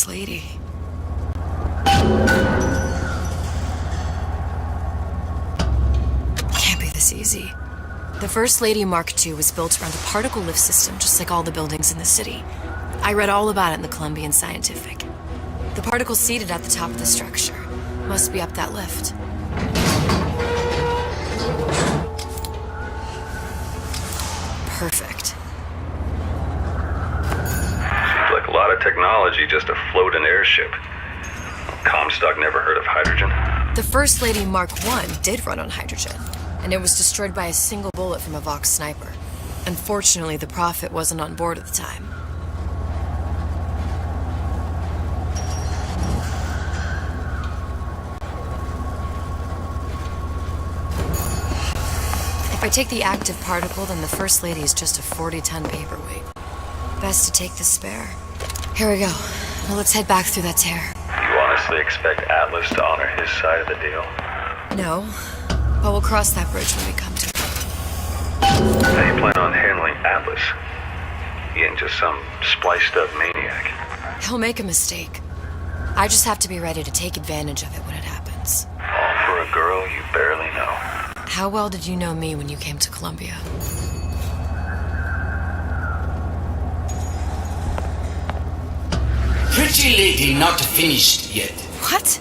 First Lady. Can't be this easy. The First Lady Mark II was built around a particle lift system, just like all the buildings in the city. I read all about it in the Columbian Scientific. The particle's seated at the top of the structure. Must be up that lift. Perfect. Seems like a lot of technology just to float an airship. Comstock never heard of hydrogen. The First Lady Mark I did run on hydrogen, and it was destroyed by a single bullet from a Vox sniper. Unfortunately, the Prophet wasn't on board at the time. If I take the active particle, then the First Lady is just a 40-ton paperweight. Best to take the spare. Here we go. Now let's head back through that tear. You honestly expect Atlas to honor his side of the deal? No, but we'll cross that bridge when we come to it. How do you plan on handling Atlas? He ain't just some spliced-up maniac. He'll make a mistake. I just have to be ready to take advantage of it when it happens. All for a girl you barely know. How well did you know me when you came to Columbia? Pretty lady not finished yet. What?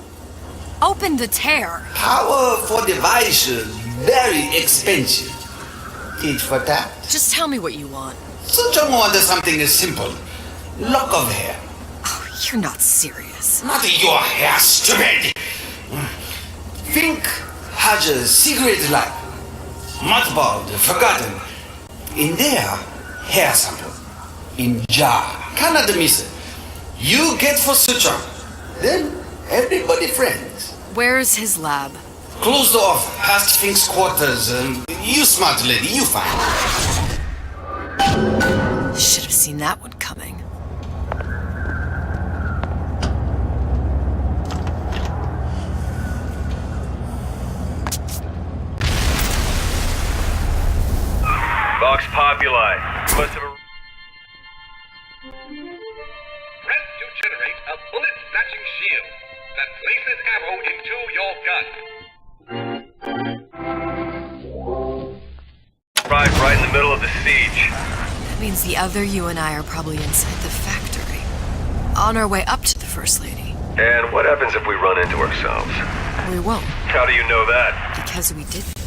Open the tear. Powerful device, very expensive. Tit for tat. Just tell me what you want. Such a want something simple. Lock of hair. Oh, you're not serious. Not your hair, stupid. Think has a secret life. Mothballed, forgotten. In there, hair sample. In jar. Cannot miss it. You get for suture. Then everybody friends. Where's his lab? Closed off, past Fink's quarters. You smart lady, you fine. Should have seen that one coming. Vox Populi. You must have a... Press to generate a bullet-snatching shield that places ammo into your gun. Arrived right in the middle of the siege. That means the other you and I are probably inside the factory. On our way up to the First Lady. And what happens if we run into ourselves? We won't, How do you know that? because we didn't.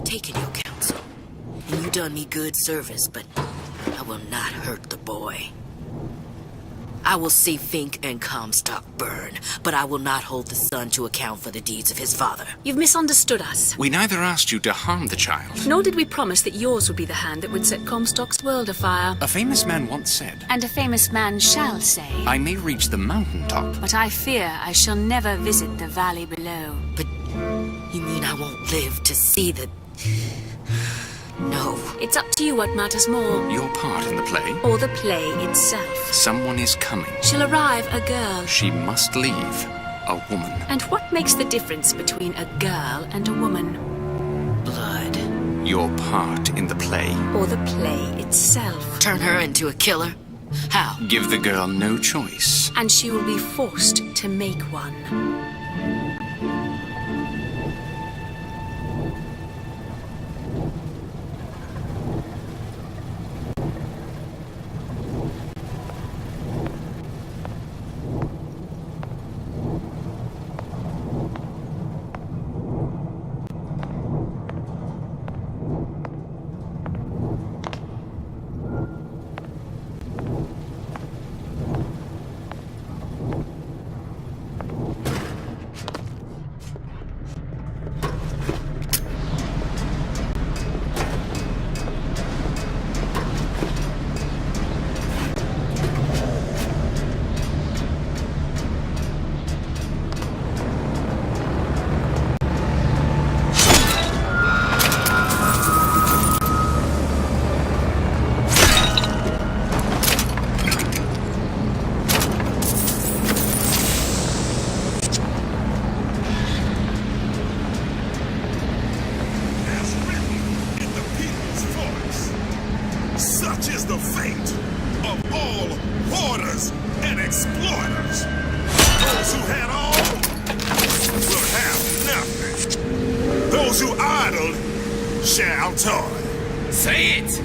Taken your counsel, and you done me good service, but I will not hurt the boy. I will see Fink and Comstock burn, but I will not hold the son to account for the deeds of his father. You've misunderstood us. We neither asked you to harm the child. Nor did we promise that yours would be the hand that would set Comstock's world afire. A famous man once said, And a famous man shall say, I may reach the mountaintop. but I fear I shall never visit the valley below. But you mean I won't live to see the... No. It's up to you what matters more. Your part in the play? Or the play itself. Someone is coming. She'll arrive a girl. She must leave. A woman. And what makes the difference between a girl and a woman? Blood. Your part in the play. Or the play itself. Turn her into a killer? How? Give the girl no choice. And she will be forced to make one. those who idle shall toil. Say it!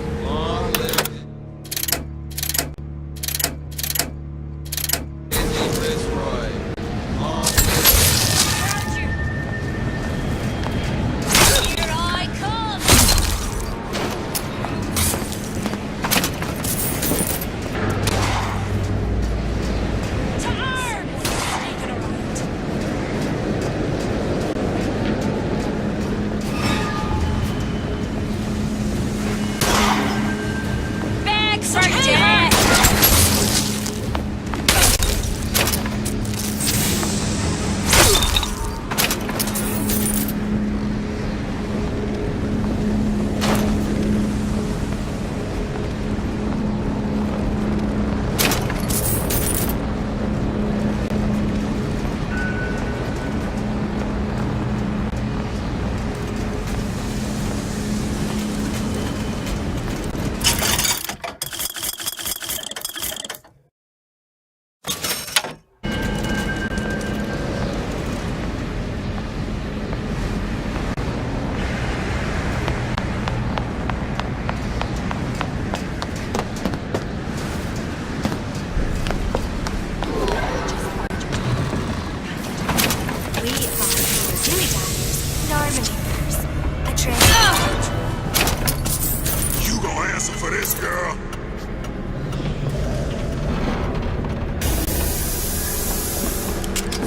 You gonna answer for this, girl?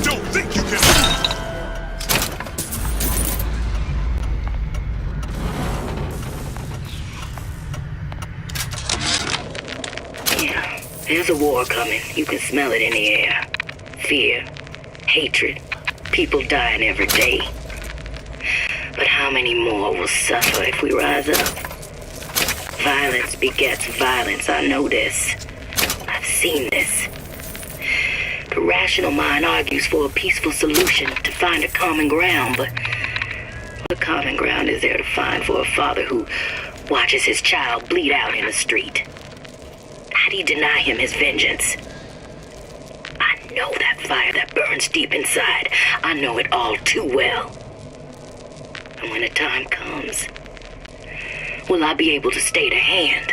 Don't think you can. Yeah, there's a war coming. You can smell it in the air. Fear, hatred, people dying every day. But how many more will suffer if we rise up? Violence begets violence, I know this. I've seen this. The rational mind argues for a peaceful solution to find a common ground, but what common ground is there to find for a father who watches his child bleed out in the street? How do you deny him his vengeance? I know that fire that burns deep inside. I know it all too well. And when the time comes, will I be able to stay the hand?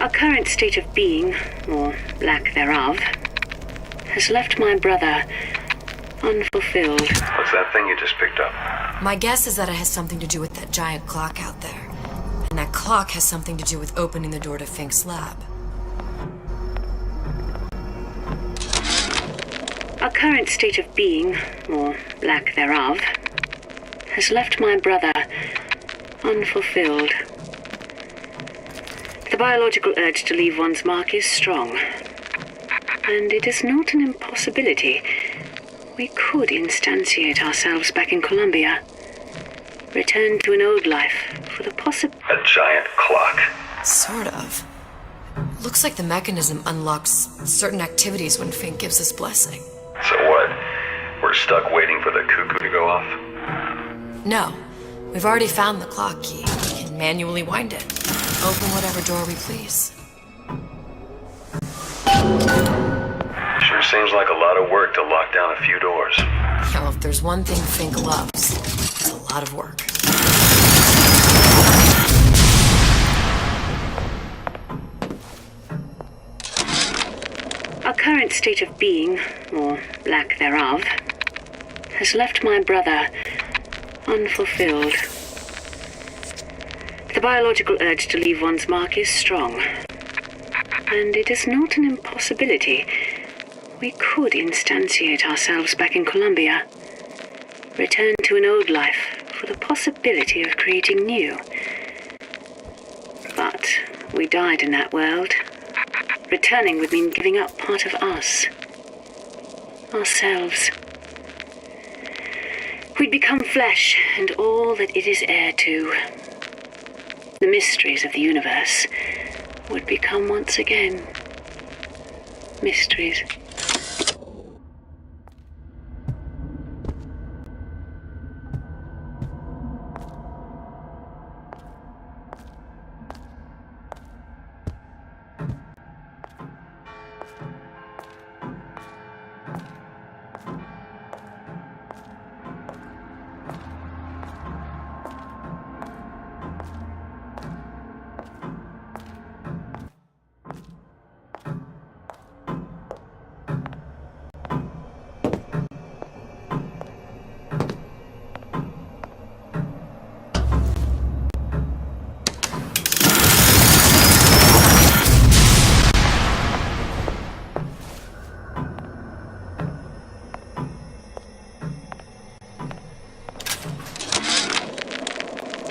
Our current state of being, or lack thereof, has left my brother unfulfilled. What's that thing you just picked up? My guess is that it has something to do with that giant clock out there. And that clock has something to do with opening the door to Fink's lab. Our current state of being, or lack thereof, has left my brother unfulfilled. The biological urge to leave one's mark is strong, and it is not an impossibility. We could instantiate ourselves back in Columbia, return to an old life for the A giant clock. Sort of. Looks like the mechanism unlocks certain activities when Fink gives his blessing. So what? We're stuck waiting for the cuckoo to go off? No. We've already found the clock key. We can manually wind it. Open whatever door we please. Sure seems like a lot of work to lock down a few doors. Yeah, well, If there's one thing Fink loves, it's a lot of work. Our current state of being, or lack thereof, has left my brother unfulfilled. The biological urge to leave one's mark is strong, and it is not an impossibility. We could instantiate ourselves back in Columbia, return to an old life for the possibility of creating new. But we died in that world. Returning would mean giving up part of us, ourselves. We'd become flesh and all that it is heir to. The mysteries of the universe would become once again mysteries.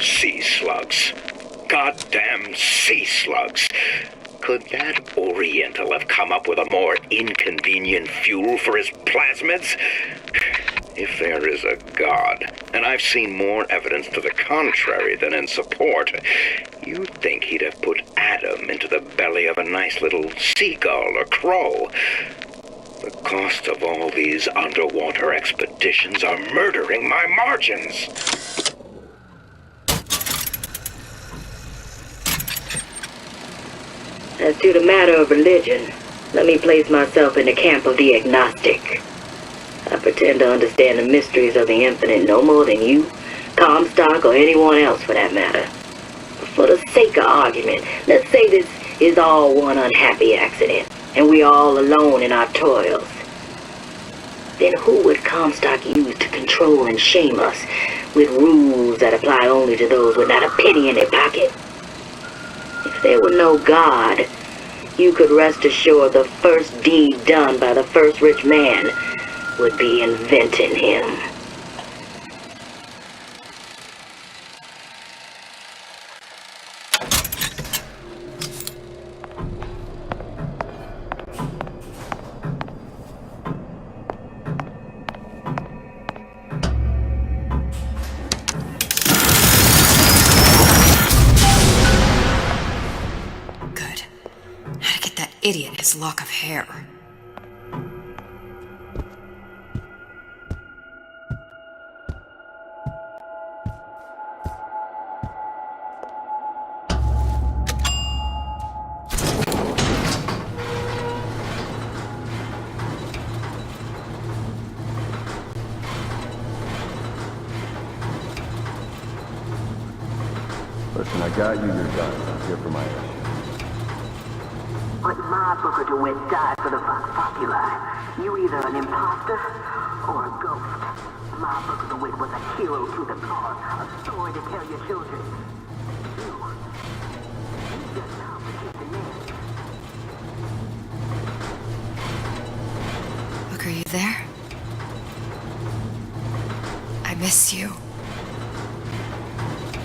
Sea slugs. Goddamn sea slugs. Could that Oriental have come up with a more inconvenient fuel for his plasmids? If there is a God, and I've seen more evidence to the contrary than in support, you'd think he'd have put Adam into the belly of a nice little seagull or crow. The cost of all these underwater expeditions are murdering my margins. As to the matter of religion, let me place myself in the camp of the agnostic. I pretend to understand the mysteries of the infinite no more than you, Comstock, or anyone else for that matter. For the sake of argument, let's say this is all one unhappy accident, and we are all alone in our toils. Then who would Comstock use to control and shame us with rules that apply only to those with not a penny in their pocket? If there were no God, you could rest assured the first deed done by the first rich man would be inventing him. Idiot his lock of hair. Listen, I got you your gun. I'm here for my issue. But my Booker DeWitt died for the Vox Populi. You either an imposter or a ghost. My Booker DeWitt was a hero to the cause, a story to tell your children. You just complicate the narrative. Look, are you there? I miss you.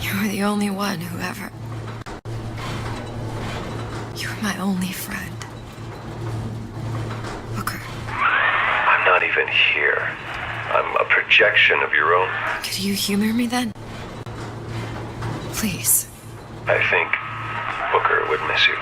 You were the only one who ever... You were my only friend. Booker. I'm not even here. I'm a projection of your own. Could you humor me then? Please. I think Booker would miss you.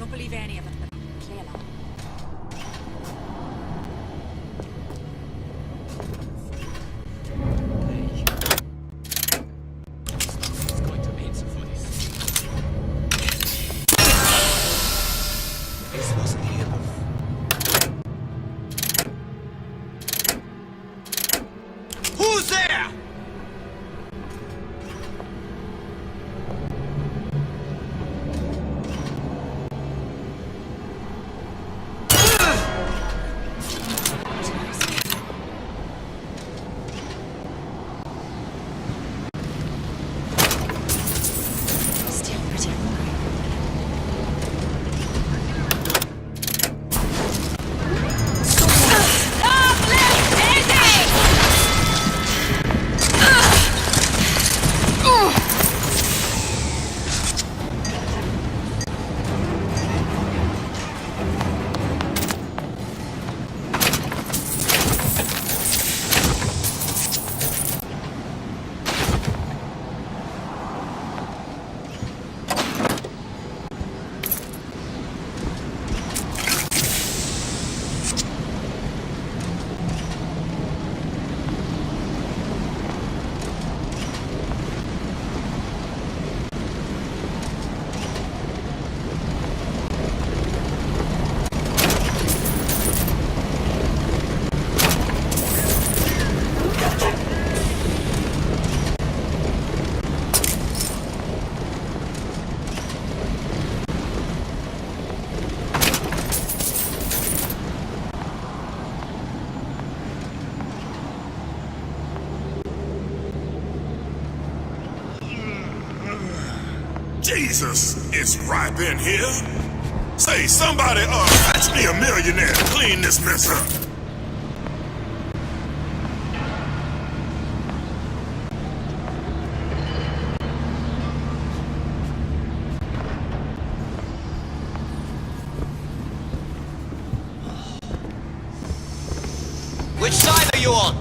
Don't believe any of it, but play along. Who's there? Still pretty hungry. Jesus, it's ripe in here. Say, somebody, fetch me a millionaire to clean this mess up. Which side are you on?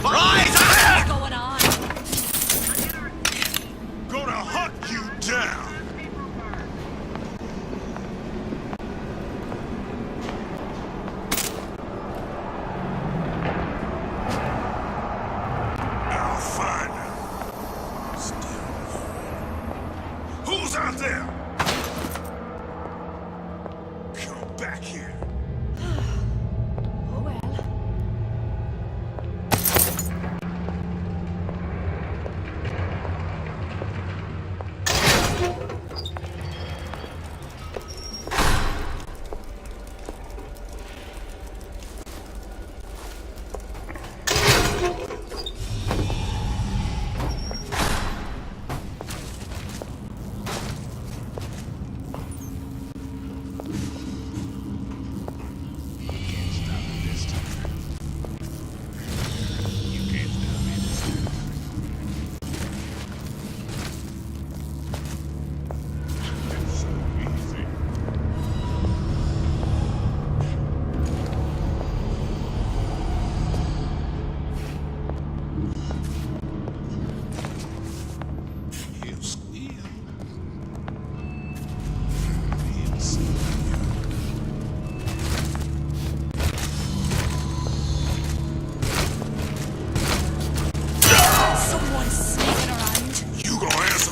Rise up! What's going on? Gonna hunt you down. I'll find him. Still. Who's out there? Come back here. Oh well.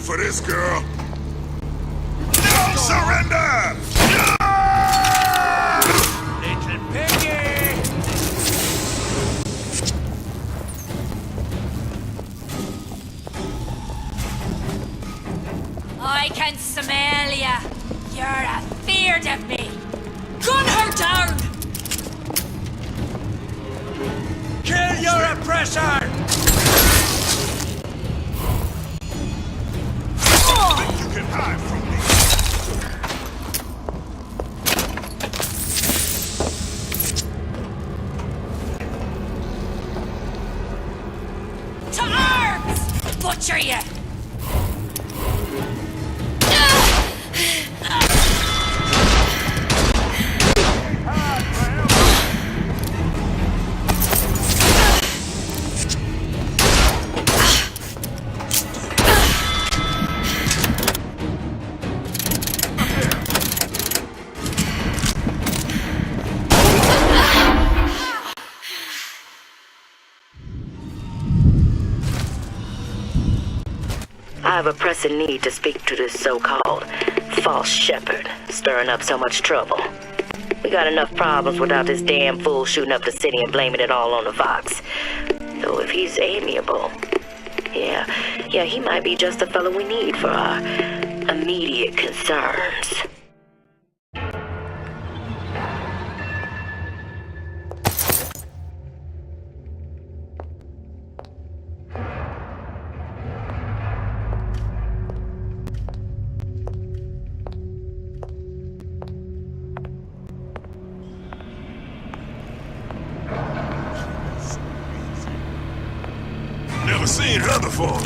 For this girl. No surrender! Little piggy! I can smell ya. You're afeard of me. Gun her down! Kill your oppressor! You can hide from me. To arms! Butcher ya! have a pressing need to speak to this so-called false shepherd, stirring up so much trouble. We got enough problems without this damn fool shooting up the city and blaming it all on the Fox. Though if he's amiable, yeah, he might be just the fellow we need for our immediate concerns. Never seen her before.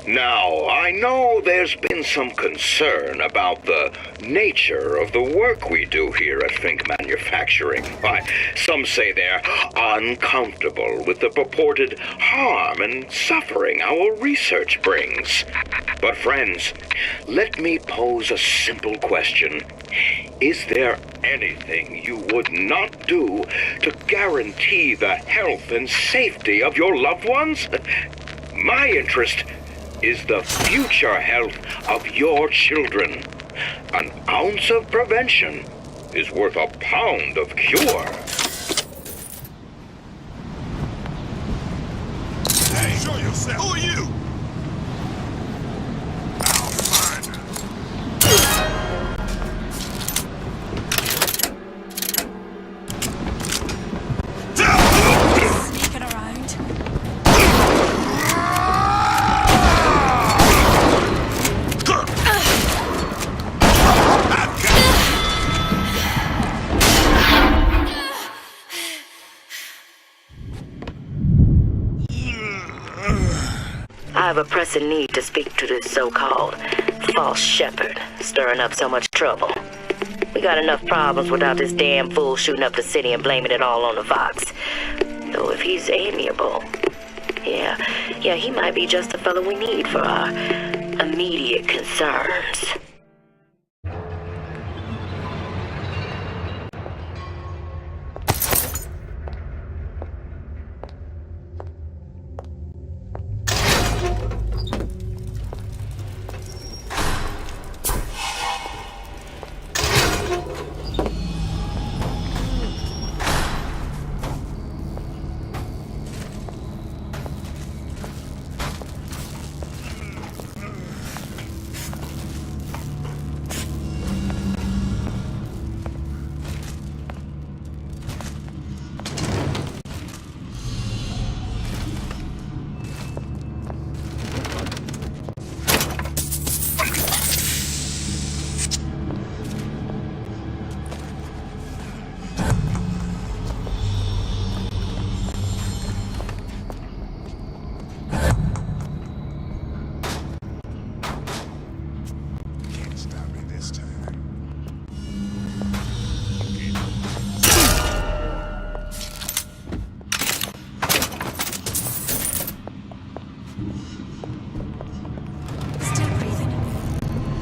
Now, I know there's been some concern about the nature of the work we do here at Fink Manufacturing. Why, some say they're uncomfortable with the purported harm and suffering our research brings. But friends, let me pose a simple question. Is there anything you would not do to guarantee the health and safety of your loved ones? My interest is the future health of your children. An ounce of prevention is worth a pound of cure. Hey, show yourself. Who are you? I'll find her. Sneaking around. I have a pressing need to speak to this so-called false shepherd, stirring up so much trouble. We got enough problems without this damn fool shooting up the city and blaming it all on the Fox. Though if he's amiable, yeah, he might be just the fellow we need for our immediate concerns.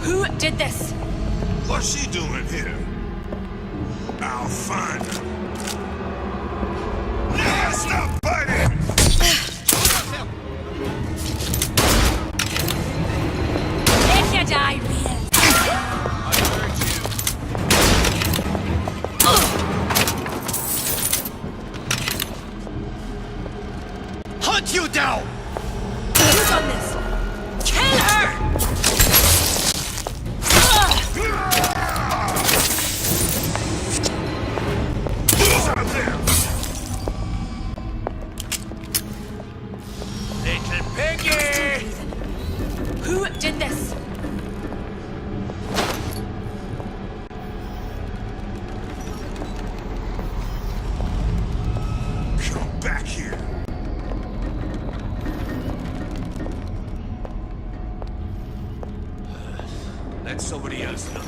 Who did this? What's she doing here? I'll find her. Now stop fighting! If you die, real. Hunt you down! Who done this? Kill her! Who's out there? Little piggy! Who did this? Come back here. somebody else look.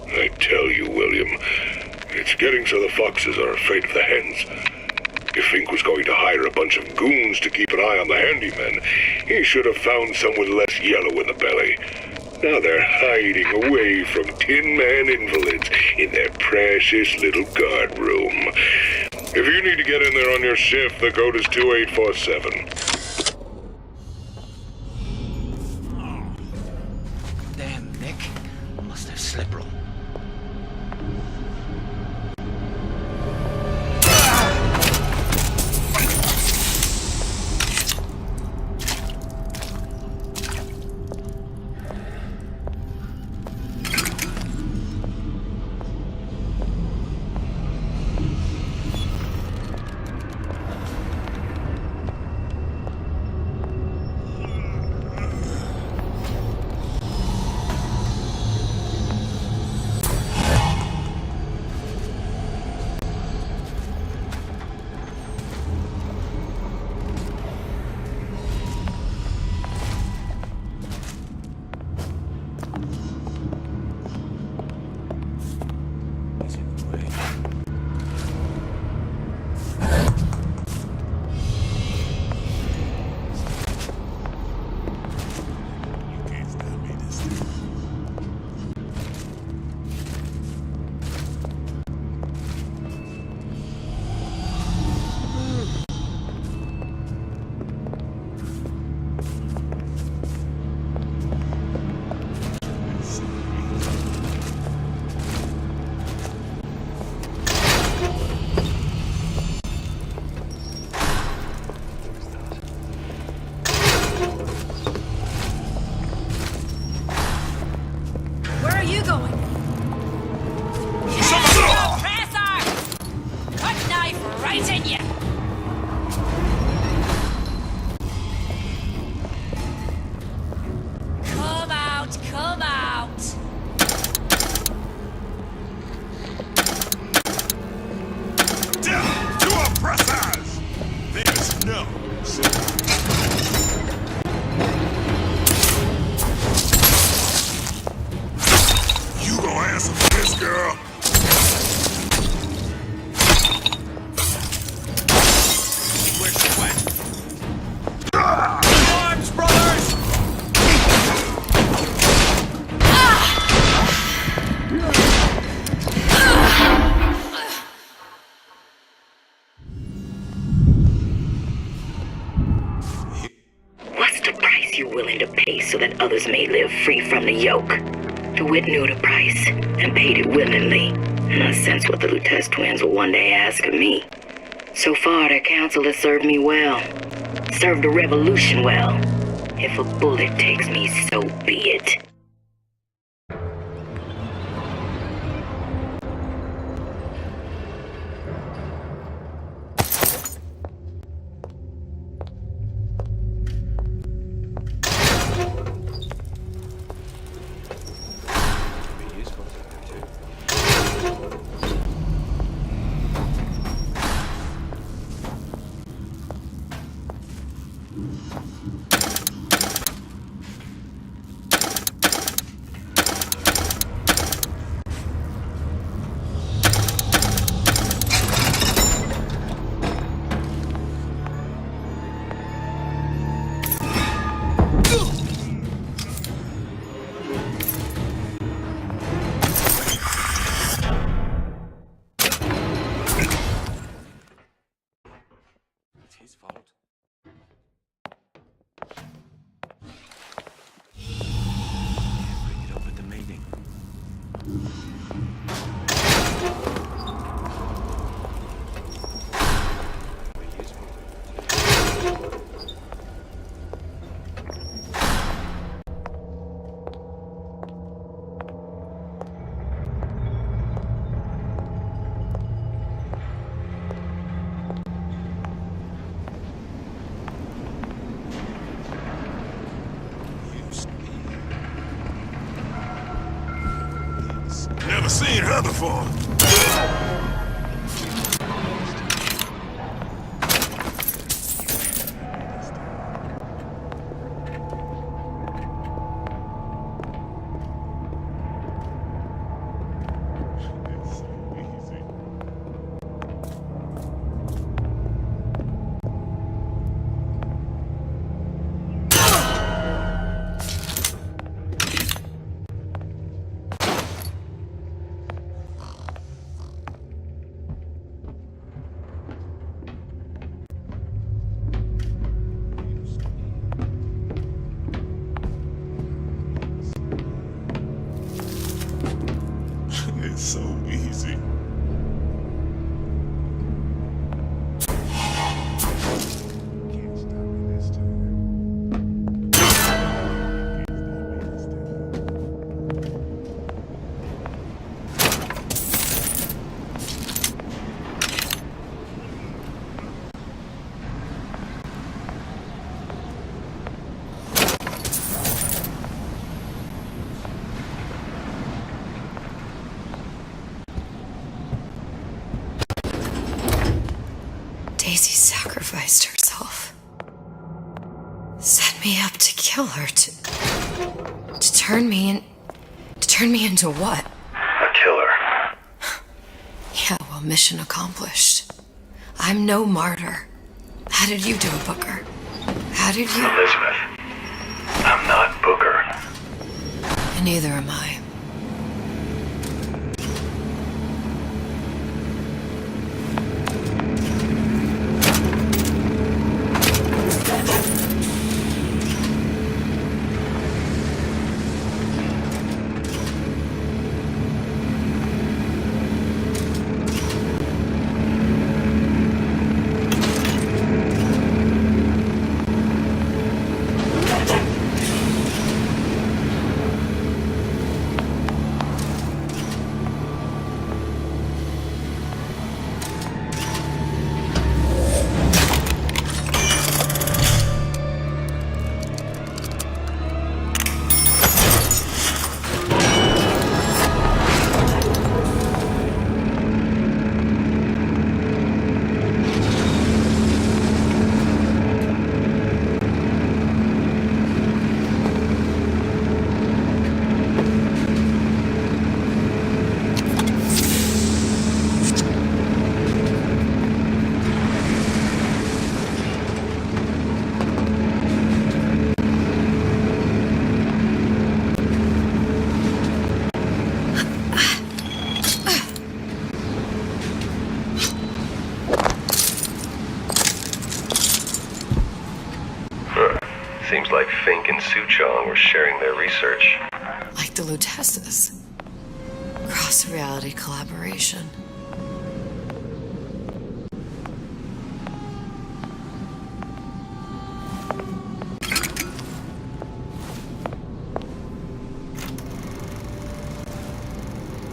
I tell you, William, it's getting so the foxes are afraid of the hens. If Fink was going to hire a bunch of goons to keep an eye on the handymen, he should have found some with less yellow in the belly. Now they're hiding away from Tin Man invalids in their precious little guard room. If you need to get in there on your shift, the code is 2847. Damn, Nick. I must have slipped wrong. So that others may live free from the yoke. DeWitt knew the price and paid it willingly, and I sense what the Lutece twins will one day ask of me. So far, their counsel has served me well, served the revolution well. If a bullet takes me, so be it. Never seen her before. is so easy. Daisy sacrificed herself. Set me up to kill her, to turn me into what? A killer. Yeah, well, mission accomplished. I'm no martyr. How did you do it, Booker? How did you... Elizabeth, I'm not Booker. And neither am I. Seems like Fink and Suchong were sharing their research. Like the Lutesses. Cross-reality collaboration.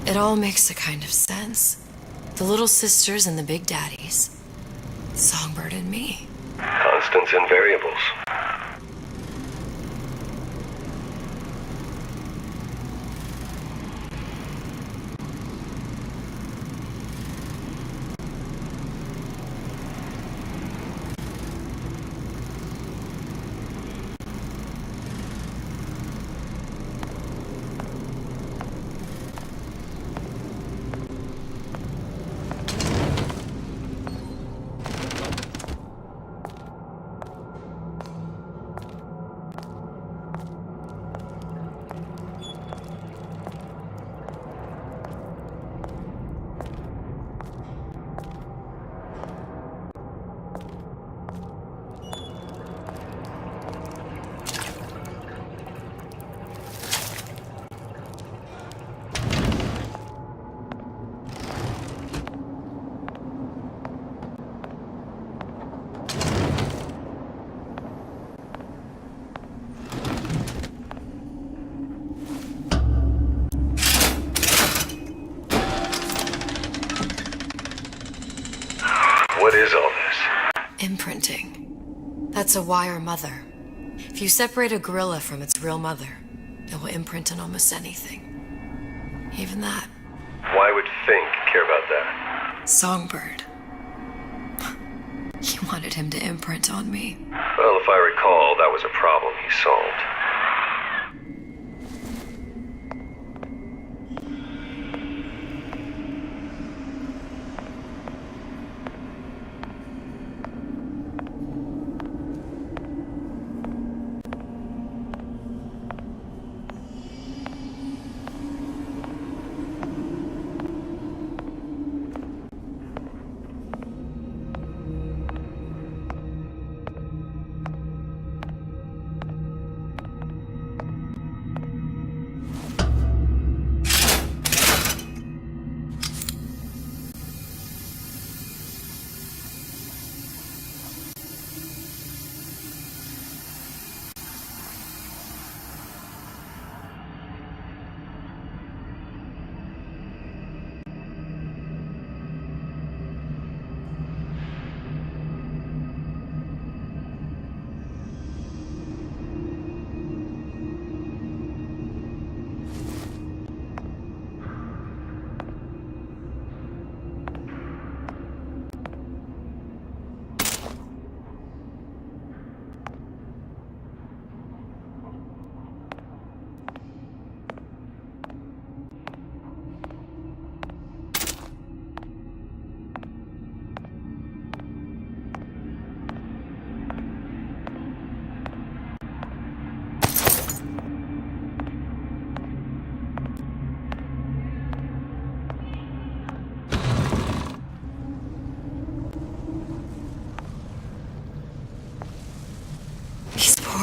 It all makes a kind of sense. The little sisters and the big daddies. Songbird and me. Constants and variables. What is all this? Imprinting. That's a wire mother. If you separate a gorilla from its real mother, it will imprint on almost anything. Even that. Why would Fink care about that? Songbird. He wanted him to imprint on me. Well, if I recall, that was a problem he solved.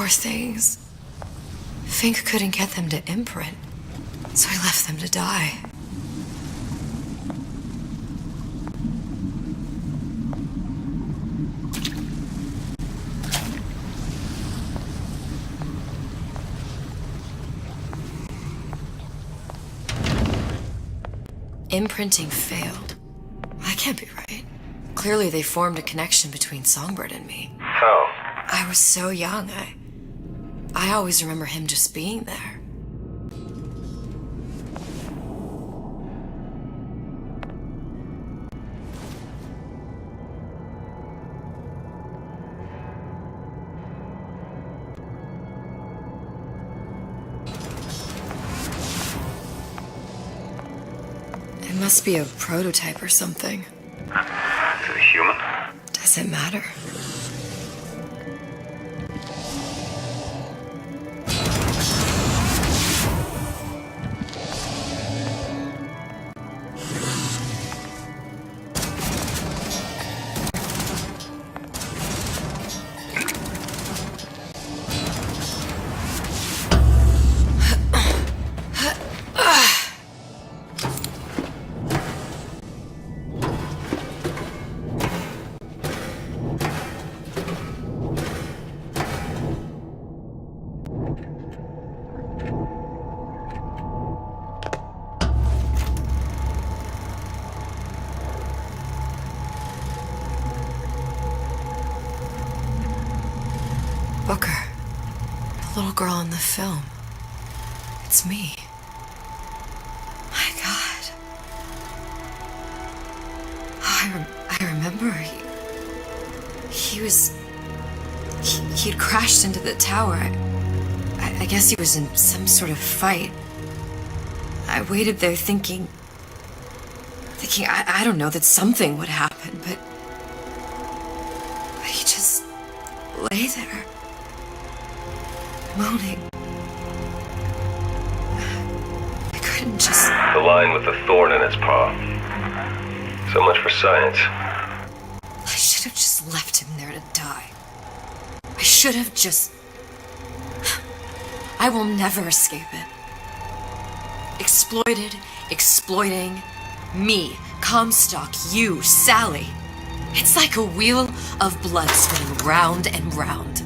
Poor things. Fink couldn't get them to imprint, so he left them to die. Imprinting failed. That can't be right. Clearly they formed a connection between Songbird and me. How? I was so young, I always remember him just being there. It must be a prototype or something. Is it a human? Does it matter? Booker. The little girl in the film. It's me. My God. Oh, I remember he'd crashed into the tower. I guess he was in some sort of fight. I waited there thinking I don't know, that something would happen, but he just lay there. Moaning. I couldn't just... The lion with the thorn in its paw. So much for science. I should have just left him there to die. I should have just... I will never escape it. Exploited, exploiting, me, Comstock, you, Sally. It's like a wheel of blood spinning round and round.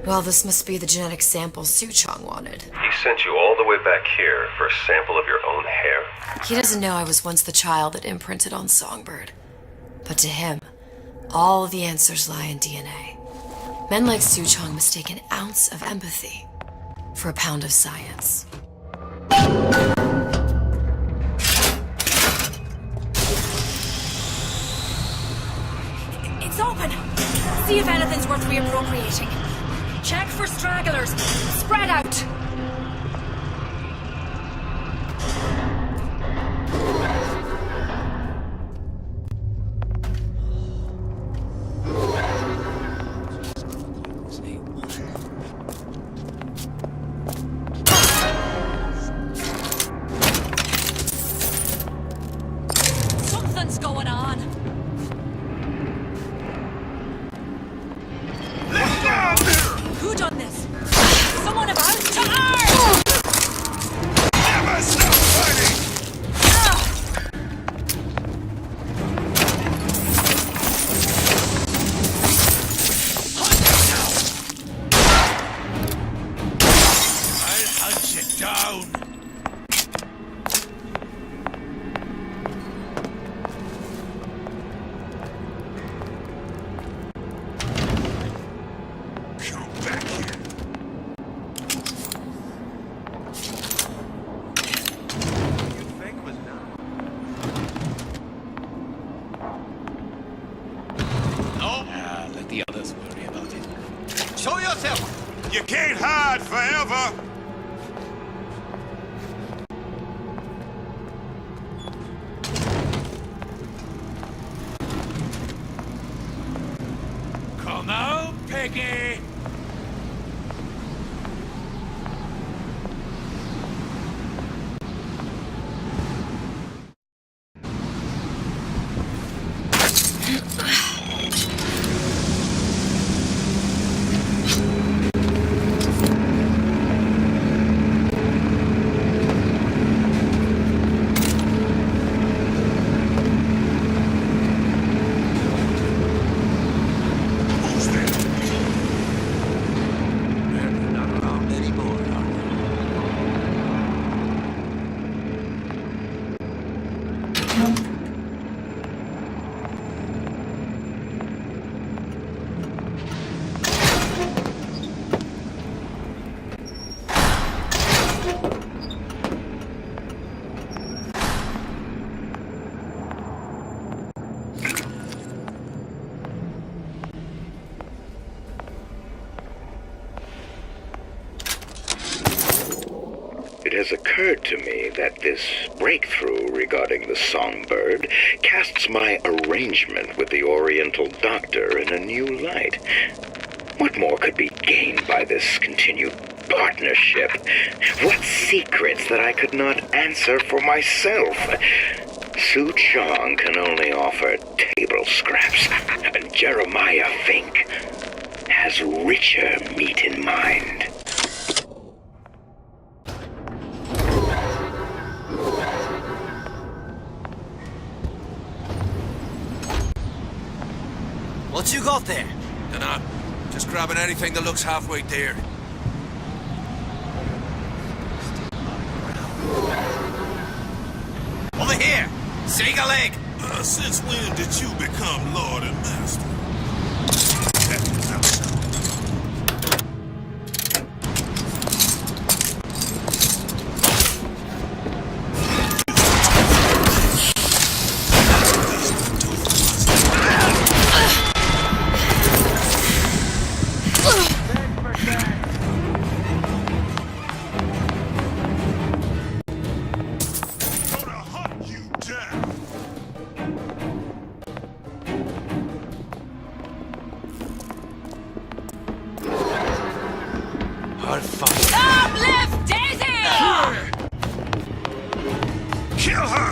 Well, this must be the genetic sample Suchong wanted. He sent you all the way back here for a sample of your own hair? He doesn't know I was once the child that imprinted on Songbird. But to him, all the answers lie in DNA. Men like Suchong mistake an ounce of empathy for a pound of science. It's open! See if anything's worth reappropriating. Check for stragglers. Spread out! Something's going on. Who done this? Someone about to arm! Never stop fighting! I'll hunt you down. Let the others worry about it. Show yourself! You can't hide forever! Come out, Peggy! It has occurred to me that this breakthrough regarding the songbird casts my arrangement with the Oriental Doctor in a new light. What more could be gained by this continued partnership? What secrets that I could not answer for myself? Su Chong can only offer table scraps, and Jeremiah Fink has richer meat in mind. What you got there? Dunno. Just grabbing anything that looks halfway there. Over here! Shake a leg! Since when did you become Lord and Master? Uplift Daisy! Kill her!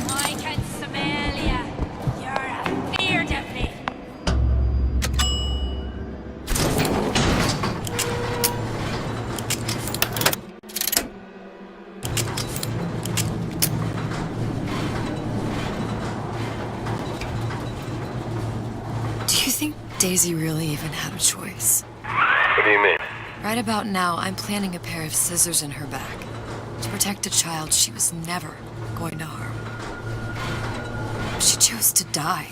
I can smell ya. You're afeard of me. Do you think Daisy really even had a choice? What do you mean? Right about now, I'm planting a pair of scissors in her back to protect a child she was never going to harm. She chose to die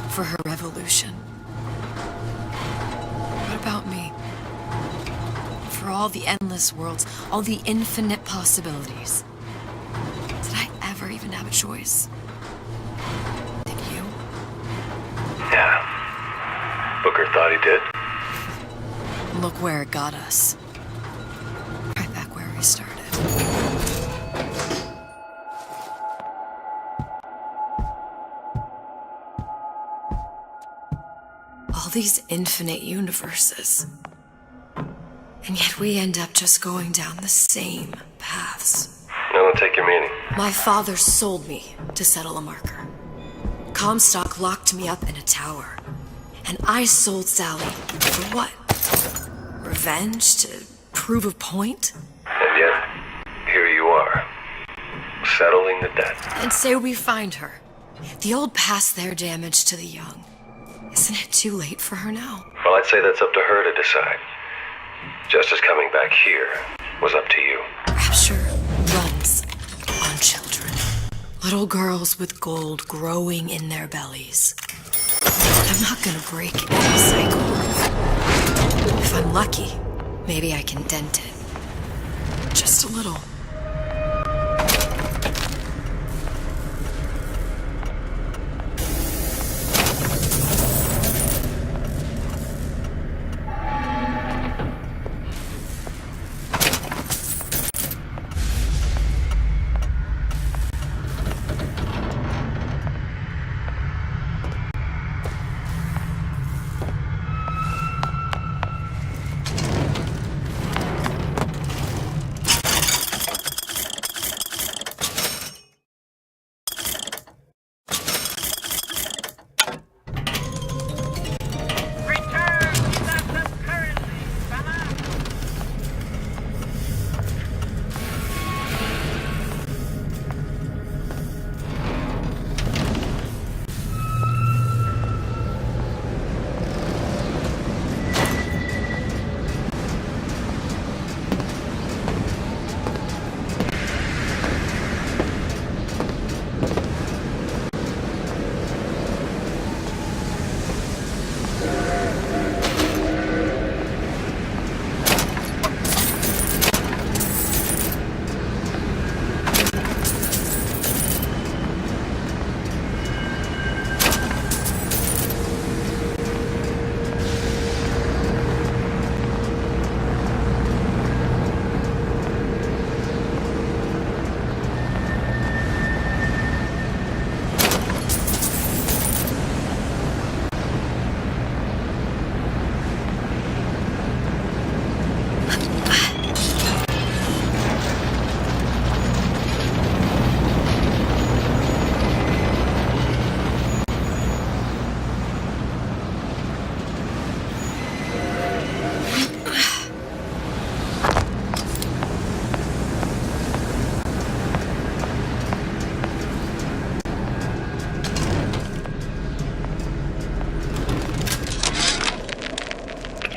for her revolution. What about me? For all the endless worlds, all the infinite possibilities. Did I ever even have a choice? Did you? Yeah. Booker thought he did. Look where it got us. Right back where we started. All these infinite universes. And yet we end up just going down the same paths. I don't take your meaning. My father sold me to settle a marker. Comstock locked me up in a tower. And I sold Sally for what? Revenge? To prove a point? And yet, here you are, settling the debt. And say we find her. The old past their damage to the young. Isn't it too late for her now? Well, I'd say that's up to her to decide. Justice coming back here was up to you. Rapture runs on children. Little girls with gold growing in their bellies. I'm not gonna break any cycle. If I'm lucky, maybe I can dent it. Just a little.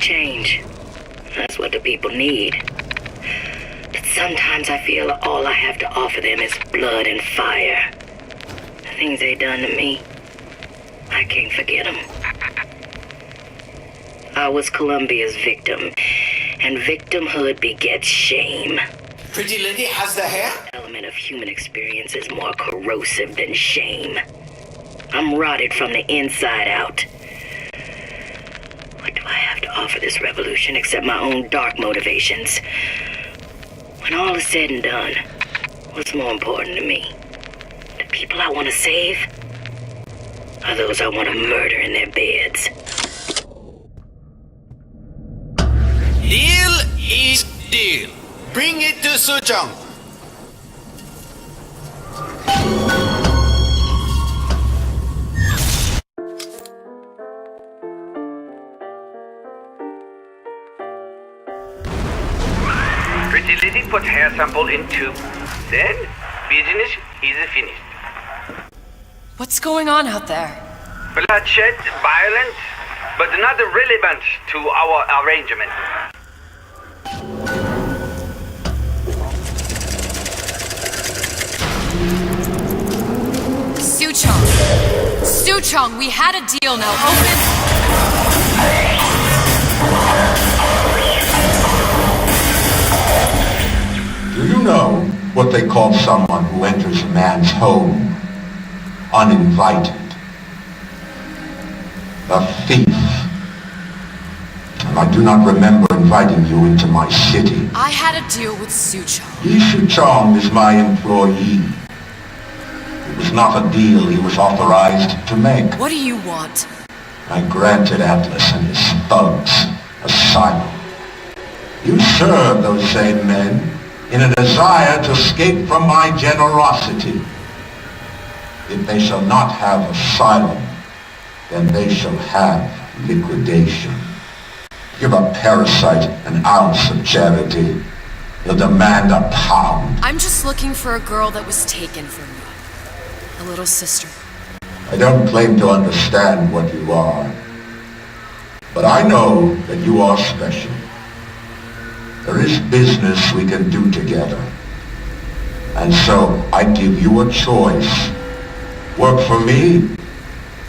Change. That's what the people need. But sometimes I feel all I have to offer them is blood and fire. The things they done to me, I can't forget them. I was Columbia's victim, and victimhood begets shame. Pretty lady has the hair? The element of human experience is more corrosive than shame. I'm rotted from the inside out. What do I have to offer this revolution except my own dark motivations? When all is said and done, what's more important to me? The people I want to save? Or those I want to murder in their beds? Deal is deal. Bring it to Suchong. Pretty lady put hair sample in tube. Then, business is finished. What's going on out there? Bloodshed, violence, but not relevant to our arrangement. Suchong, we had a deal, now open. Do you know what they call someone who enters a man's home uninvited? A thief. And I do not remember inviting you into my city. I had a deal with Suchong. Yi Suchong is my employee. It was not a deal he was authorized to make. What do you want? I granted Atlas and his thugs asylum. You serve those same men in a desire to escape from my generosity. If they shall not have asylum, then they shall have liquidation. Give a parasite an ounce of charity. He'll demand a pound. I'm just looking for a girl that was taken from me. A little sister. I don't claim to understand what you are, but I know that you are special. There is business we can do together. And so I give you a choice. Work for me,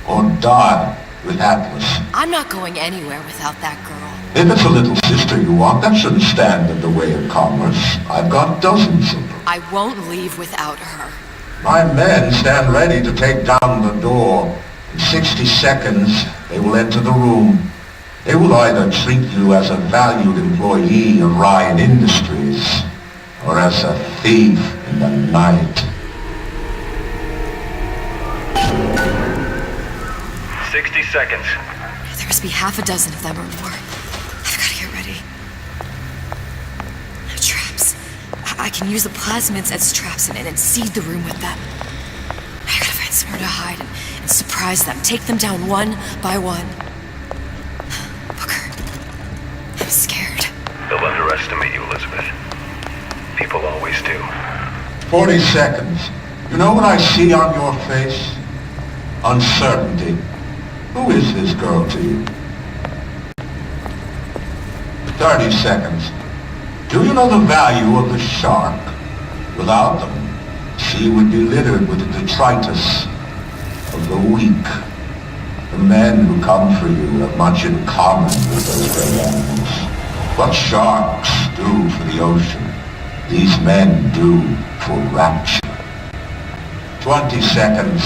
or die with Atlas. I'm not going anywhere without that girl. If it's a little sister you want, that shouldn't stand in the way of commerce. I've got dozens of them. I won't leave without her. My men stand ready to take down the door. In 60 seconds, they will enter the room. They will either treat you as a valued employee of Ryan Industries, or as a thief in the night. 60 seconds. There must be half a dozen of them or more. I've got to get ready. No traps. I can use the plasmids as traps and seed the room with them. I gotta find somewhere to hide and surprise them. Take them down one by one. Booker, I'm scared. They'll underestimate you, Elizabeth. People always do. 40 seconds. You know what I see on your face? Uncertainty. Who is this girl to you? 30 seconds. Do you know the value of the shark? Without them, the sea would be littered with the detritus of the weak. The men who come for you have much in common with those great animals. What sharks do for the ocean, these men do for rapture. 20 seconds.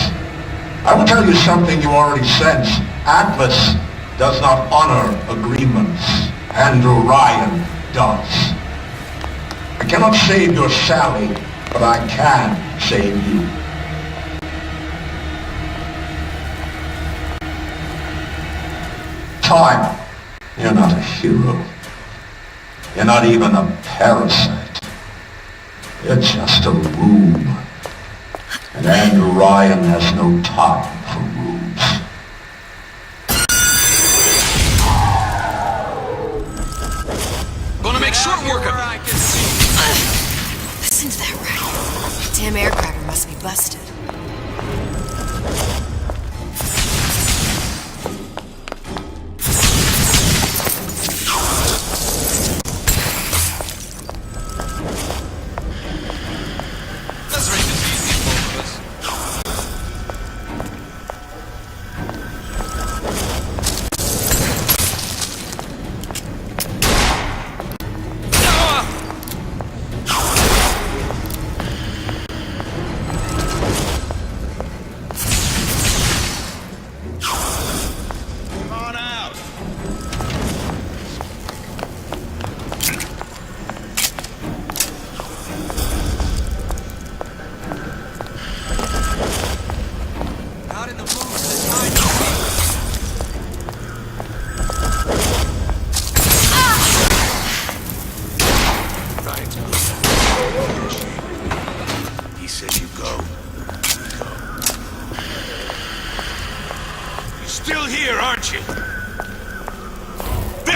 I will tell you something you already sense. Atlas does not honor agreements. Andrew Ryan does. I cannot save your Sally, but I can save you. Time. You're not a hero. You're not even a parasite. You're just a room. And Andrew Ryan has no time for rooms. Gonna make short work of it. Listen to that racket. Damn aircrafter must be busted.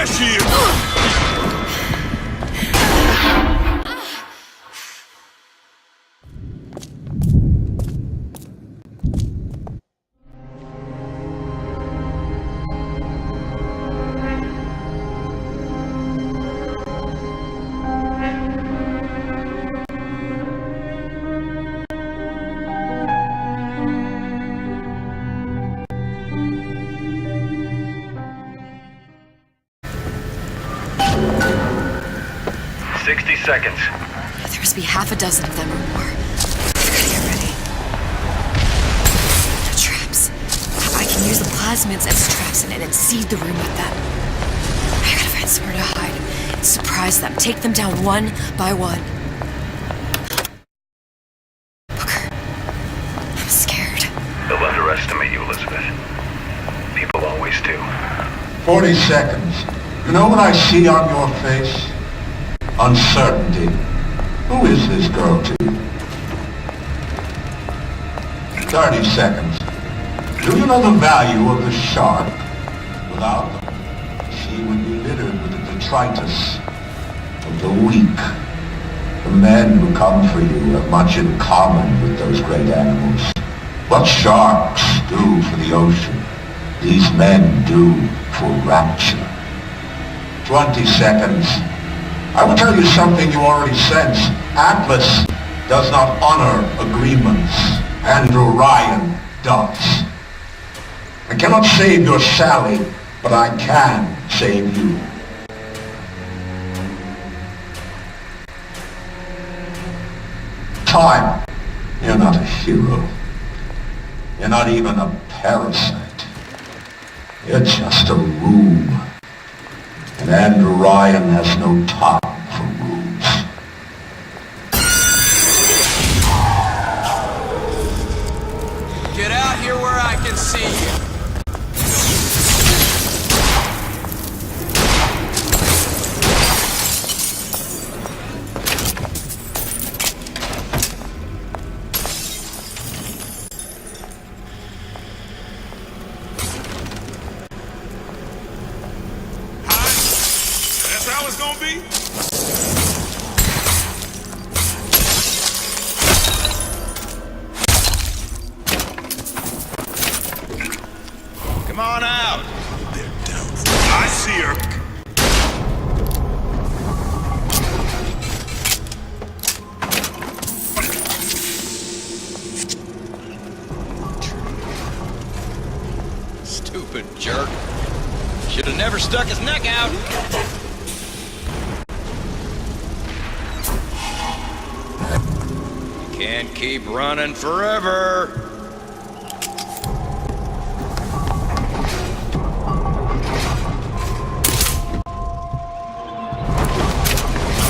that shield! 60 seconds. There must be half a dozen of them or more. I gotta get ready. No traps. I can use the plasmids as traps and seed the room with them. I gotta find somewhere to hide and surprise them. Take them down one by one. Booker, I'm scared. They'll underestimate you, Elizabeth. People always do. 40 seconds. You know what I see on your face? Uncertainty. Who is this girl to you? 30 seconds. Do you know the value of the shark? Without them, she would be littered with the detritus of the weak. The men who come for you have much in common with those great animals. What sharks do for the ocean, these men do for rapture. 20 seconds. I will tell you something you already sense. Atlas does not honor agreements, and Orion does. I cannot save your Sally, but I can save you. Time. You're not a hero. You're not even a parasite. You're just a room. And Orion has no time for rules. Get out here where I can see you. That's how it's gonna be? Come on out. They're down. I see her. Stupid jerk. Should have never stuck his neck out. Can't keep running forever.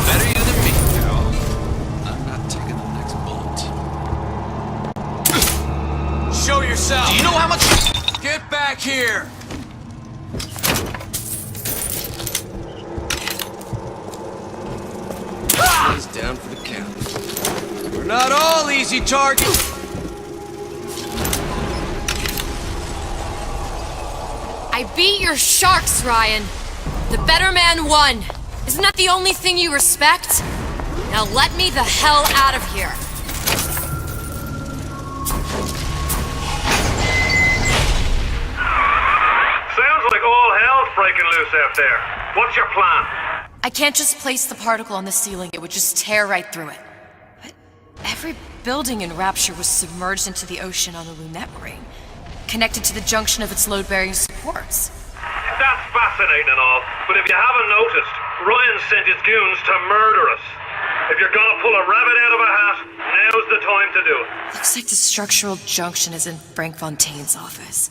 Better you than me, pal. I'm not taking the next bullet. Show yourself. Do you know how much? Get back here. He's down for the count. We're not all easy targets. I beat your sharks, Ryan. The better man won. Isn't that the only thing you respect? Now let me the hell out of here. Sounds like all hell's breaking loose out there. What's your plan? I can't just place the particle on the ceiling. It would just tear right through it. But every building in Rapture was submerged into the ocean on the Lunette ring, connected to the junction of its load-bearing supports. That's fascinating and all, but if you haven't noticed, Ryan sent his goons to murder us. If you're gonna pull a rabbit out of a hat, now's the time to do it. Looks like the structural junction is in Frank Fontaine's office.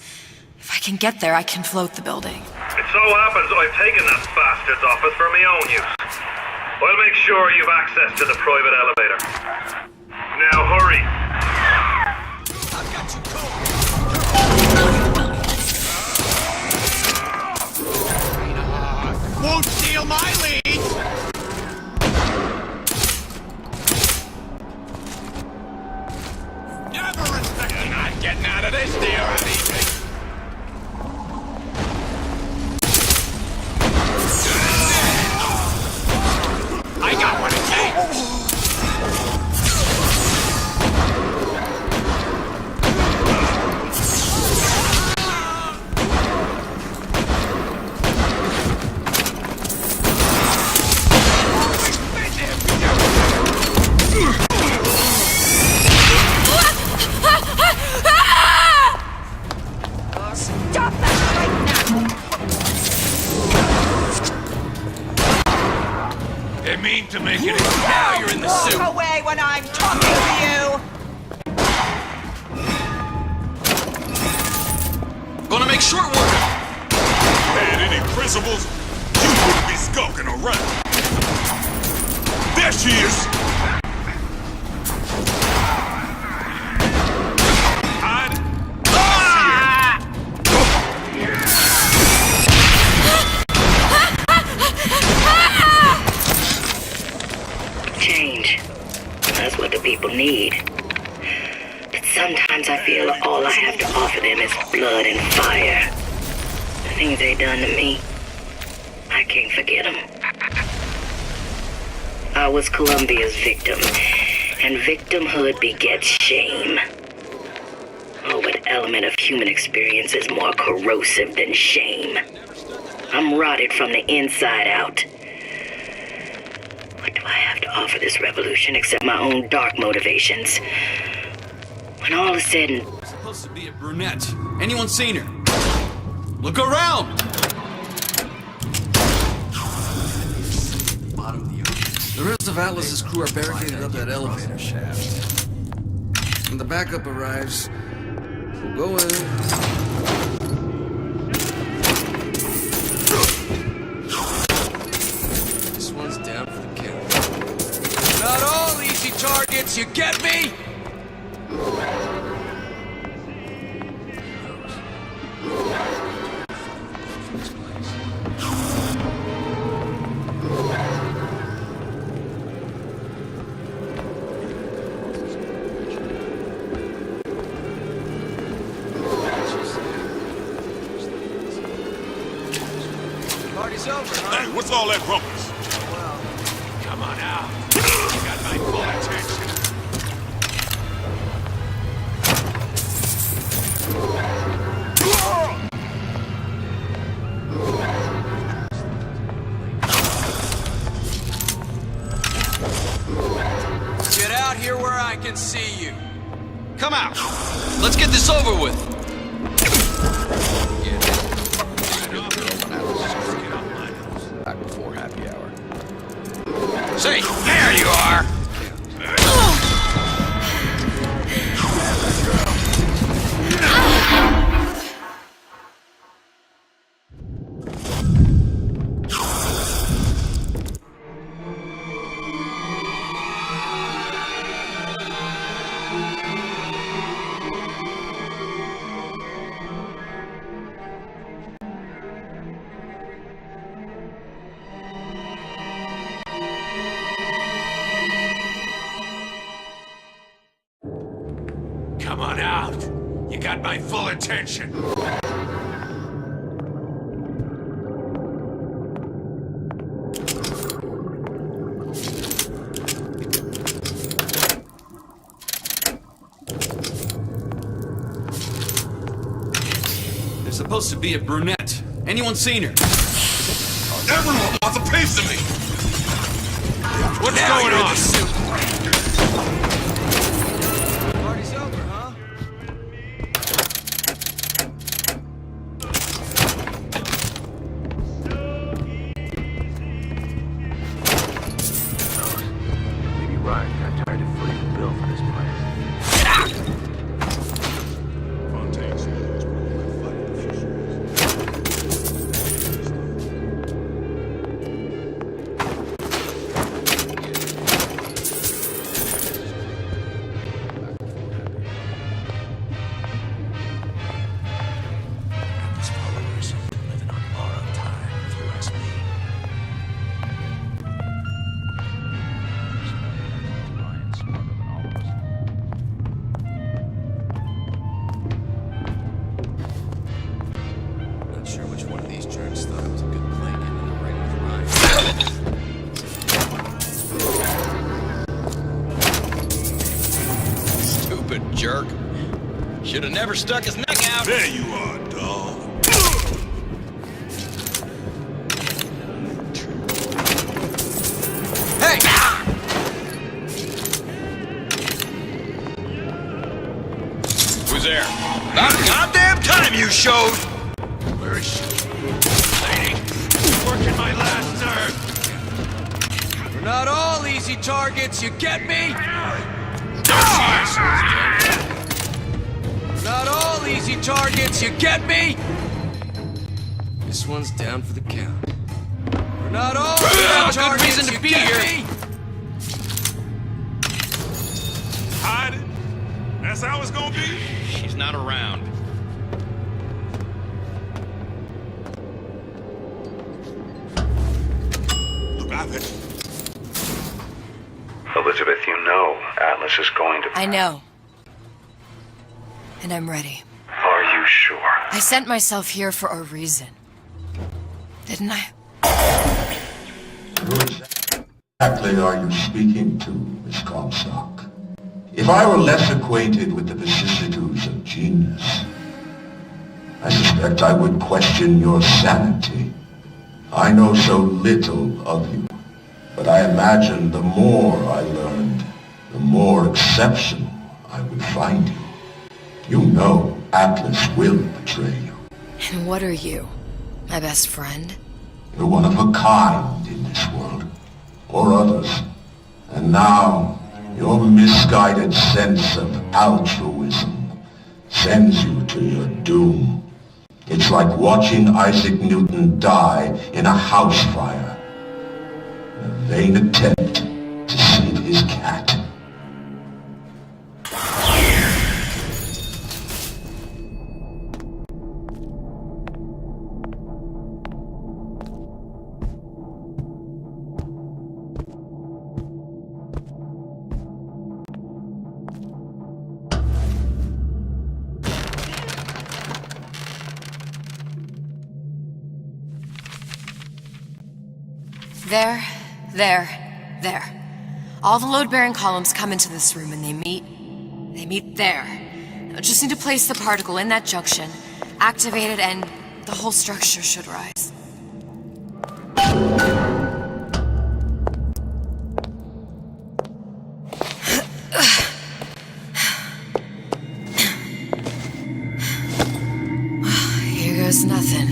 If I can get there, I can float the building. It so happens I've taken that bastard's office for my own use. I'll make sure you've access to the private elevator. Now hurry. I've got you covered. Won't steal my lead! Never respect. You're not getting out of this deal or anything. mean to make it. Now you're in the soup. Walk away when I'm talking to you! Gonna make short work. Had any principles, you wouldn't be skulking around. There she is! Hide. Change. That's what the people need. But sometimes I feel all I have to offer them is blood and fire. The things they done to me, I can't forget them. I was Columbia's victim, and victimhood begets shame. Oh, what element of human experience is more corrosive than shame? I'm rotted from the inside out. What do I have to offer this revolution except my own dark motivations? When all is said and... It's supposed to be a brunette. Anyone seen her? Look around! Bottom of the ocean. The rest of Atlas's crew are barricaded up that elevator shaft. When the backup arrives, we'll go in. This one's down for the count. Not all easy targets, you get me? Party's over, huh? Hey, what's all that rumpus? Come on out. You got my full attention. Get out here where I can see you. Come out. Let's get this over with. Back before happy hour. Say, there you are. Come on out. You got my full attention. There's supposed to be a brunette. Anyone seen her? Everyone wants a piece of me! What's going on? Party's over, huh? Maybe Ryan got tired of footing the bill for this place. Fontaine's always been my fight with fisheries. These followers have been living on borrowed time, if you ask me. Ryan's smarter than all of us. Not sure which one of these jerks thought it was a good plan getting in the ring with Ryan. Stupid jerk. Should have never stuck his neck out. There you are, dog. Hey! Who's there? About goddamn time you showed! Where is she? Lady, working my last nerve. We're not all easy targets, you get me? We're not all easy targets, you get me? This one's down for the count. We're not all easy targets, reason to be here. Hide it. That's how it's gonna be. She's not around. Look, I've had... Elizabeth, you know Atlas is going to... I know. And I'm ready. Are you sure? I sent myself here for a reason. Didn't I? Who exactly are you speaking to, Miss Comstock? If I were less acquainted with the vicissitudes of genius, I suspect I would question your sanity. I know so little of you, but I imagine the more I learned, the more exceptional I would find you. You know Atlas will betray you. And what are you? My best friend? You're one of a kind in this world, or others. And now, your misguided sense of altruism sends you to your doom. It's like watching Isaac Newton die in a house fire, in a vain attempt to save his cat. There. All the load-bearing columns come into this room and they meet there. I just need to place the particle in that junction, activate it, and the whole structure should rise. Here goes nothing.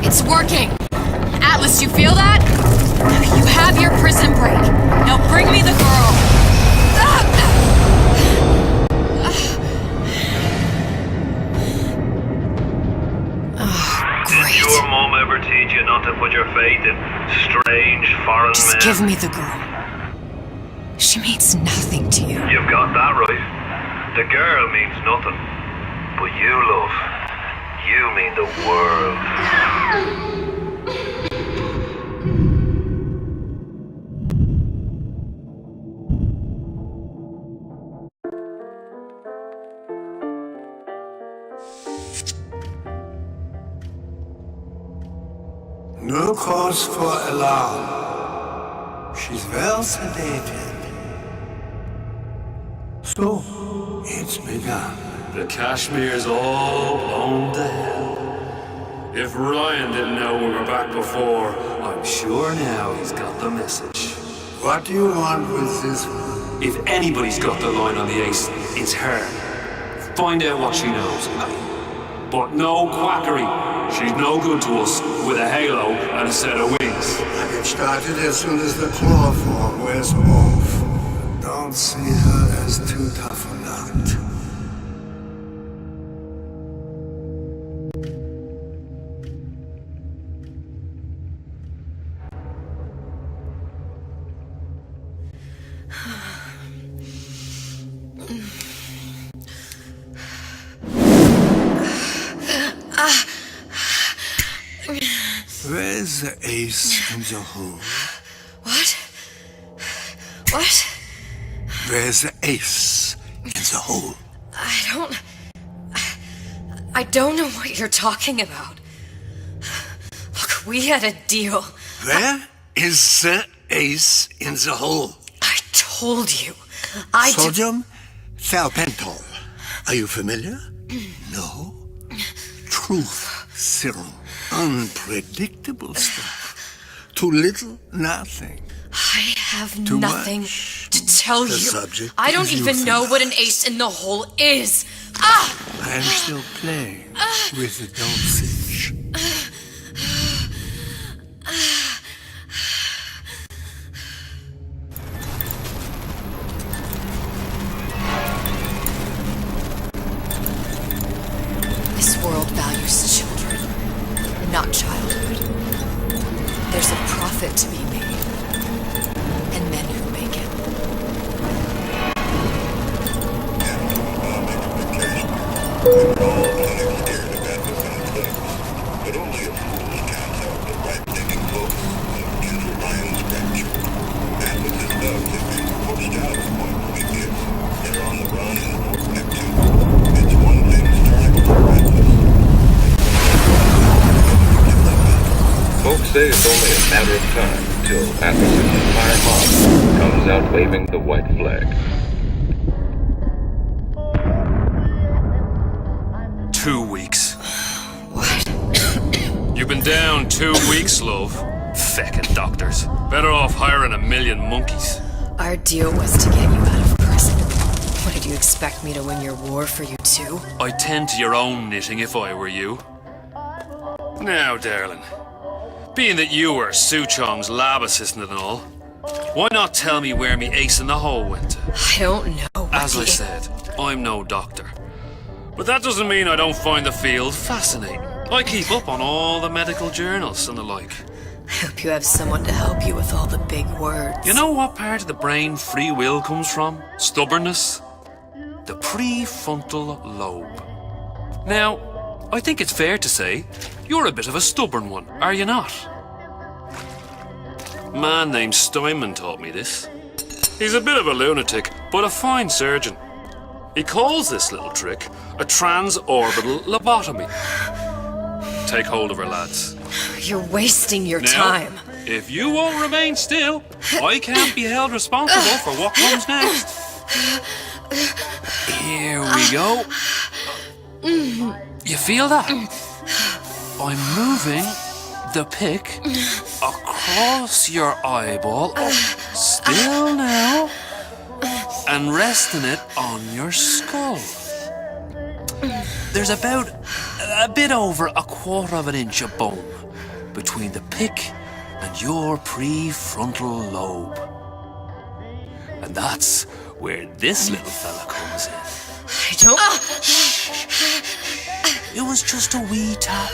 It's working! Atlas, you feel that? You have your prison break. Now bring me the girl! Did your mom ever teach you not to put your faith in strange foreign men? Just give me the girl. She means nothing to you. You've got that right. The girl means nothing. But you, love, you mean the world. No cause for alarm. She's well sedated. So, it's begun. The Kashmir's all blown to hell. If Ryan didn't know we were back before, I'm sure now he's got the message. What do you want with this one? If anybody's got the line on the ace, it's her. Find out what she knows. But no quackery. She's no good to us with a halo and a set of wings. I get started as soon as the claw form wears off. Don't see her as too tough a nut. Where's the ace in the hole? What? What? Where's the ace in the hole? I don't know what you're talking about. Look, we had a deal. Where is the ace in the hole? I told you. Sodium thiopental. Are you familiar? No? Truth serum. Unpredictable stuff. Too little, nothing. I have Too nothing much. to tell The you. subject I don't is even know euthanasia. what an ace in the hole is. I am still playing with the dosage. This world values children, not childhood. There's a profit to be made, and men who make it. But only a fool can help the right-thinking folks of Andrew Ryan's rapture. And with his thugs have been pushed out of Point Prometheus. They're on the run in Fort Neptune. It's one thing starting to restless. Folks say it's only a matter of time until Atlas's entire mob comes out waving the white flag. 2 weeks. What? You've been down 2 weeks, love. Feckin' doctors. Better off hiring 1,000,000 monkeys. Our deal was to get you out of prison. What, did you expect me to win your war for you too? I'd tend to your own knitting if I were you. Now, darling, being that you were Su Chong's lab assistant and all, why not tell me where me ace in the hole went to? I don't know. As I said, I'm no doctor. But that doesn't mean I don't find the field fascinating. I keep up on all the medical journals and the like. I hope you have someone to help you with all the big words. You know what part of the brain free will comes from? Stubbornness? The prefrontal lobe. Now, I think it's fair to say you're a bit of a stubborn one, are you not? A man named Steinman taught me this. He's a bit of a lunatic, but a fine surgeon. He calls this little trick a transorbital lobotomy. Take hold of her, lads. You're wasting your Now, time. If you won't remain still, I can't be held responsible for what comes next. Here we go. You feel that? I'm moving the pick across your eyeball, still now, and resting it on your skull. There's about a bit over 1/4 of an inch of bone between the pick and your prefrontal lobe. And that's where this little fella comes in. I don't... It was just a wee tap.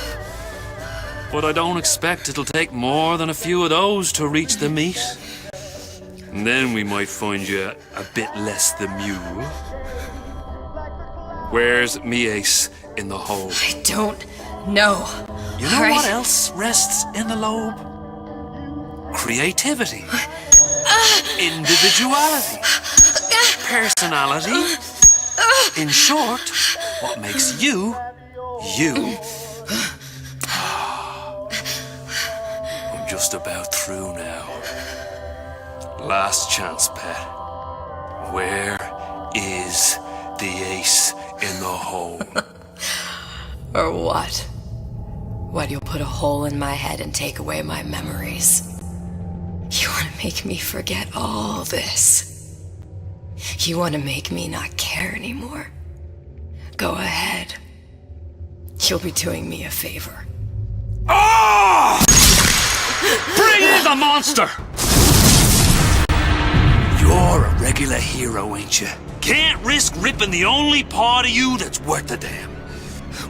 But I don't expect it'll take more than a few of those to reach the meat. And then we might find you a bit less the mule. Where's me ace in the hole? I don't know. You know what else rests in the lobe? Creativity. Individuality. Personality. In short, what makes you, you. I'm just about through now. Last chance, pet. Where is the ace in the hole? Or what? What, you'll put a hole in my head and take away my memories? You want to make me forget all this? You want to make me not care anymore? Go ahead. You'll be doing me a favor. Ah! Bring in the monster! You're a regular hero, ain't you? Can't risk ripping the only part of you that's worth a damn.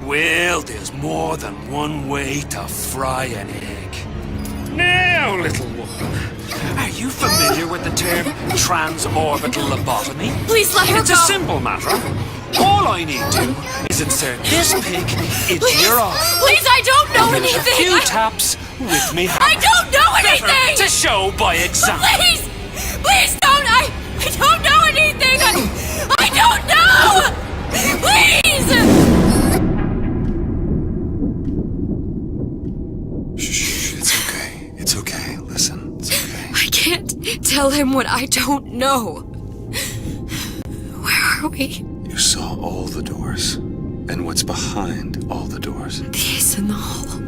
Well, there's more than one way to fry an egg. Now, little one, are you familiar with the term transorbital lobotomy? Please let her It's go. a simple matter. All I need to is insert this pick into your arm. Please, I don't know And give it anything. A few taps with me. I don't know anything. Better to show by example. Please, please don't. I don't know anything. I don't know. Please. Shh, it's okay. It's okay. Listen, it's okay. I can't tell him what I don't know. Where are we? You saw all the doors. And what's behind all the doors. The ace in the hole.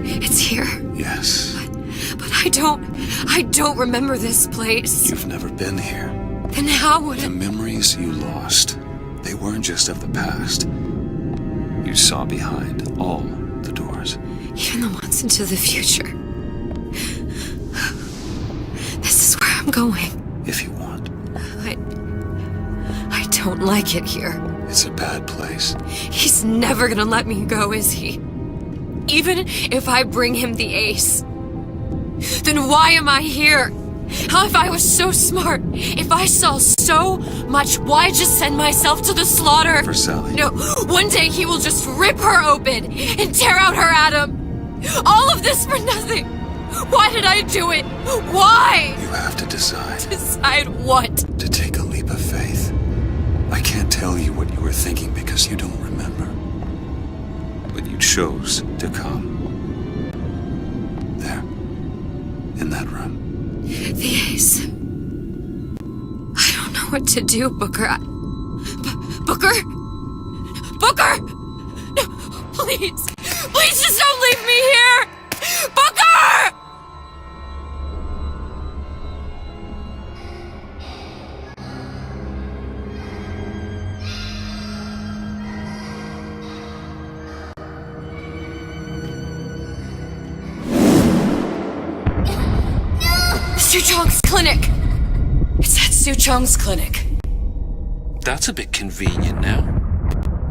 It's here. Yes. But I don't remember this place. You've never been here. Then how would The memories you lost They weren't just of the past. You saw behind all the doors. Even the ones into the future. This is where I'm going. If you want. I don't like it here. It's a bad place. He's never gonna let me go, is he? Even if I bring him the ace. Then why am I here? How if I was so smart? If I saw so much, why just send myself to the slaughter? For Sally. No, one day he will just rip her open and tear out her atom. All of this for nothing. Why did I do it? Why? You have to decide. Decide what? To take a leap of faith. I can't tell you what you were thinking because you don't remember. But you chose to come. There. In that room. The ace. I don't know what to do, Booker. Booker? Booker! No, please. Please just don't leave me here! Booker! Suchong's clinic! It's at Suchong's clinic. That's a bit convenient now.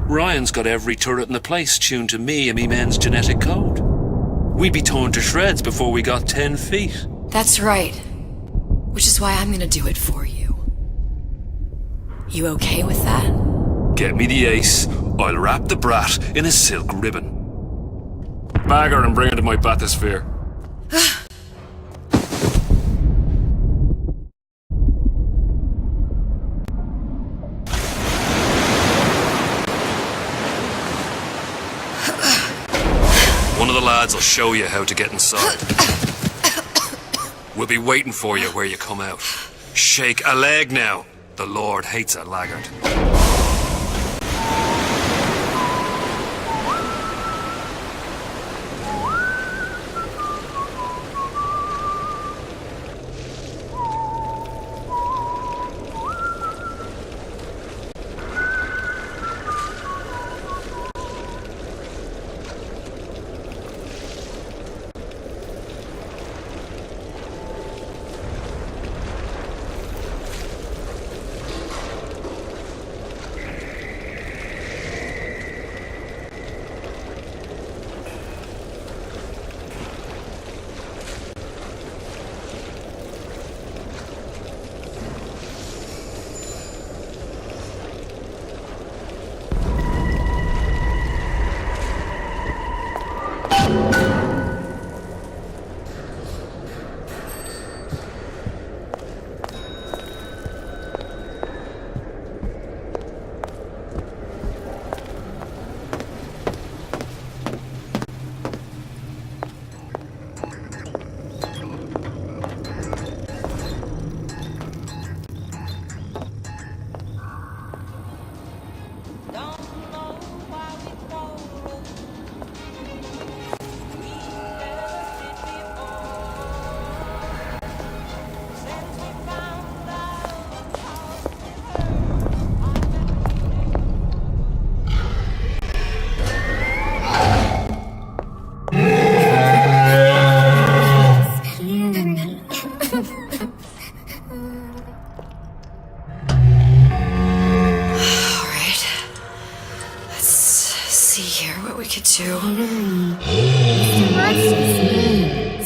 Ryan's got every turret in the place tuned to me and me men's genetic code. We'd be torn to shreds before we got 10 feet. That's right. Which is why I'm gonna do it for you. You okay with that? Get me the ace. I'll wrap the brat in a silk ribbon. Bag her and bring her to my bathysphere. One of the lads will show you how to get inside. We'll be waiting for you where you come out. Shake a leg now. The Lord hates a laggard.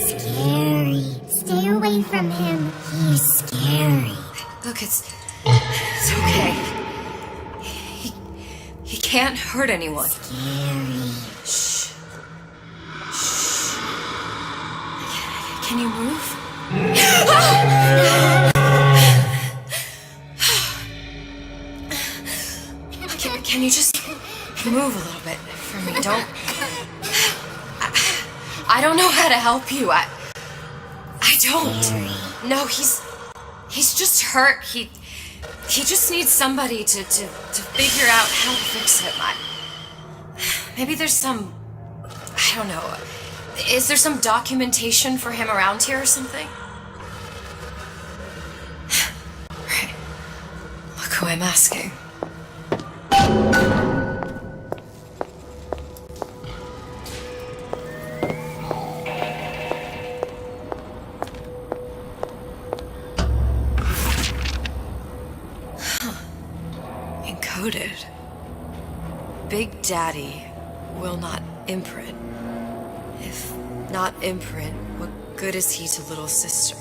Scary. Stay away from him. He's scary. Look, it's okay. He can't hurt anyone. Scary. Shh. Shh. Can you move? Can you just move a little bit for me? I don't know how to help you. I don't. No, he's just hurt. He just needs somebody to figure out how to fix him. Maybe there's some, I don't know. Is there some documentation for him around here or something? Right. Look who I'm asking. coded. Big Daddy will not imprint. If not imprint, what good is he to little sister?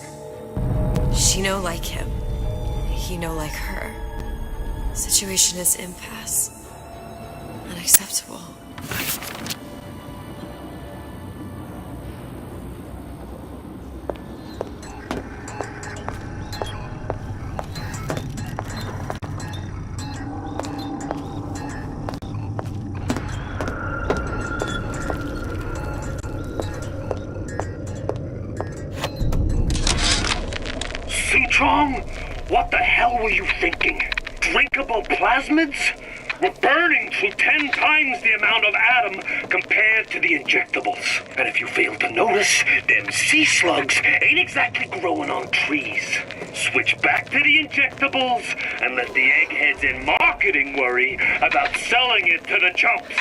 She no like him. He no like her. Situation is impasse. Unacceptable. Suchong, what the hell were you thinking? Drinkable plasmids? We're burning through 10 times the amount of atom compared to the injectables. And if you fail to notice, them sea slugs ain't exactly growing on trees. Switch back to the injectables and let the eggheads in marketing worry about selling it to the chumps.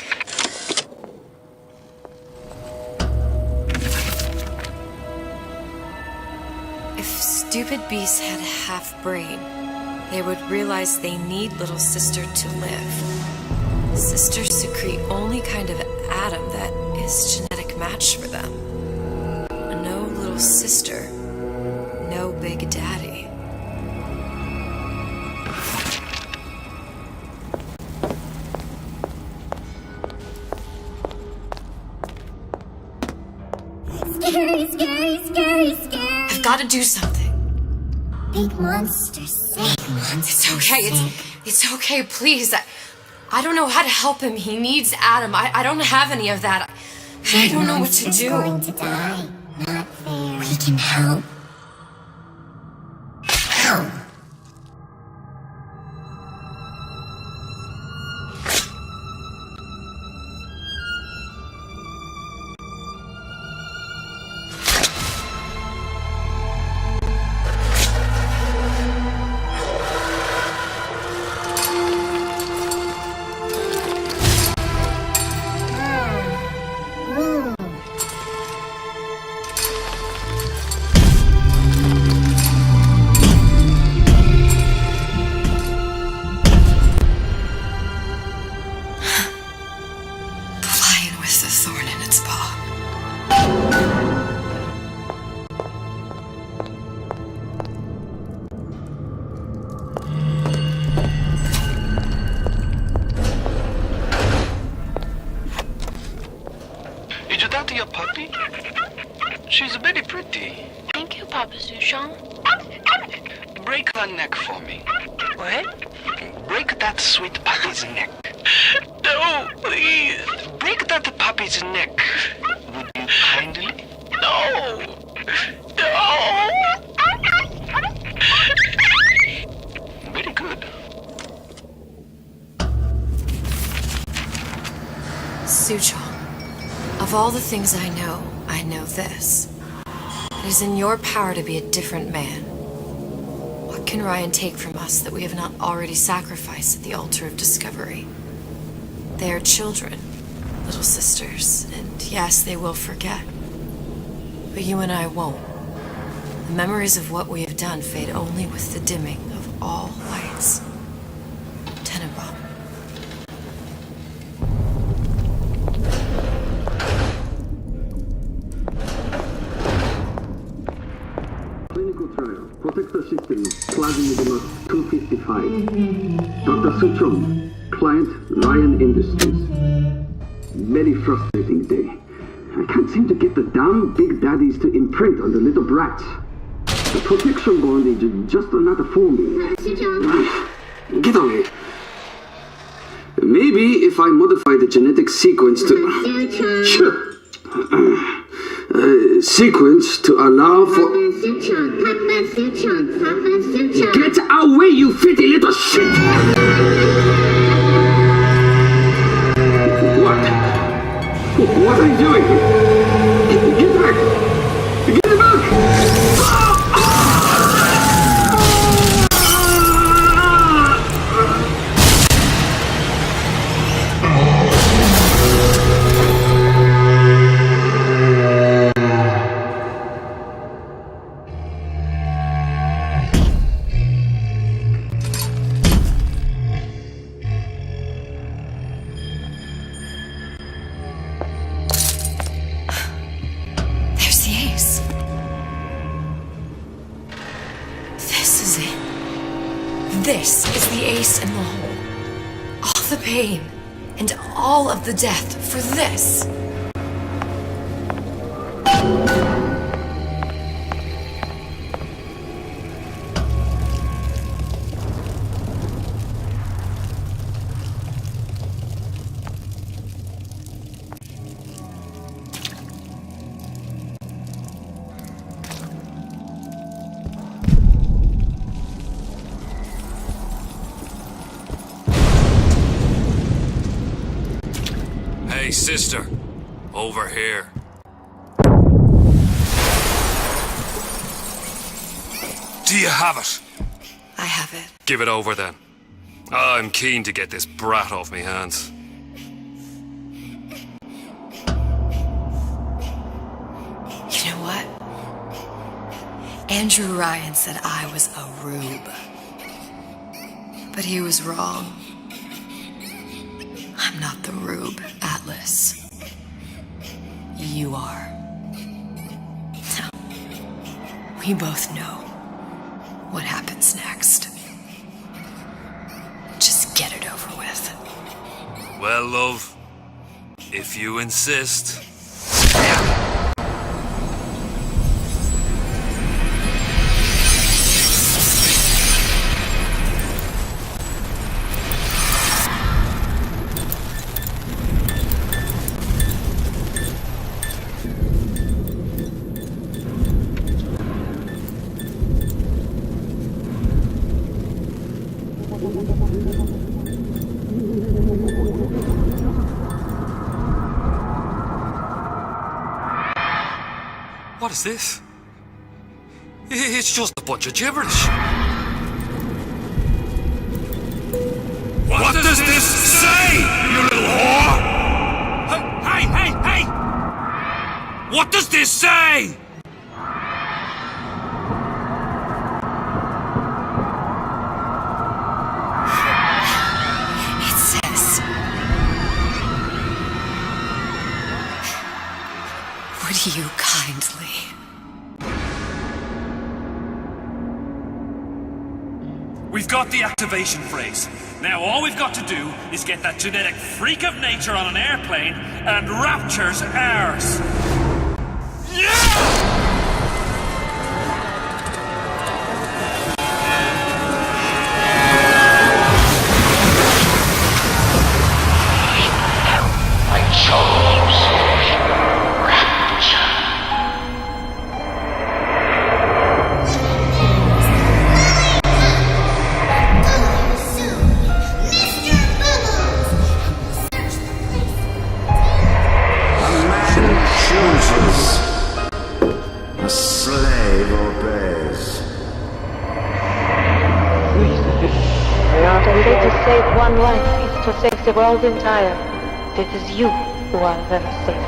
If stupid beasts had half brain, they would realize they need little sister to live. Sisters secrete only kind of atom that is genetic match for them. No little sister, no Big Daddy. Scary, scary, scary, scary. I've got to do something. Big monsters. It's okay. It's okay, please. I don't know how to help him. He needs Adam. I don't have any of that. I don't know what to do. Going to die. Not fair. We can help. Help. She's very pretty. Thank you, Papa Suchong. Break her neck for me. What? Break that sweet puppy's neck. No, please. Break that puppy's neck. Would you kindly? No. No. Very good. Suchong, of all the things I know this. It is in your power to be a different man. What can Ryan take from us that we have not already sacrificed at the altar of discovery? They are children, little sisters, and yes, they will forget. But you and I won't. The memories of what we have done fade only with the dimming of all lights. Tenenbaum. Protector system, Plasmid 255. Dr. Suchong, client Ryan Industries. Very frustrating day. I can't seem to get the damn Big Daddies to imprint on the little brats. The protection bond is just another forming. Get away. Maybe if I modify the genetic sequence to... sequence to allow for... Get away, you filthy little shit! What? What are you doing? Get back! Get back! face in the hole. All the pain and all of the death for this. Hey, sister. Over here. Do you have it? I have it. Give it over then. I'm keen to get this brat off me hands. You know what? Andrew Ryan said I was a rube. But he was wrong. I'm not the rube, Atlas. You are. Now, we both know what happens next. Just get it over with. Well, love, if you insist. What is this? It's just a bunch of gibberish. What does this say, you little whore? Hey! What does this say? It says, would you kindly? We've got the activation phrase. Now all we've got to do is get that genetic freak of nature on an airplane and Rapture's ours. Yeah! One life is to save the world entire. It is you who are the savior.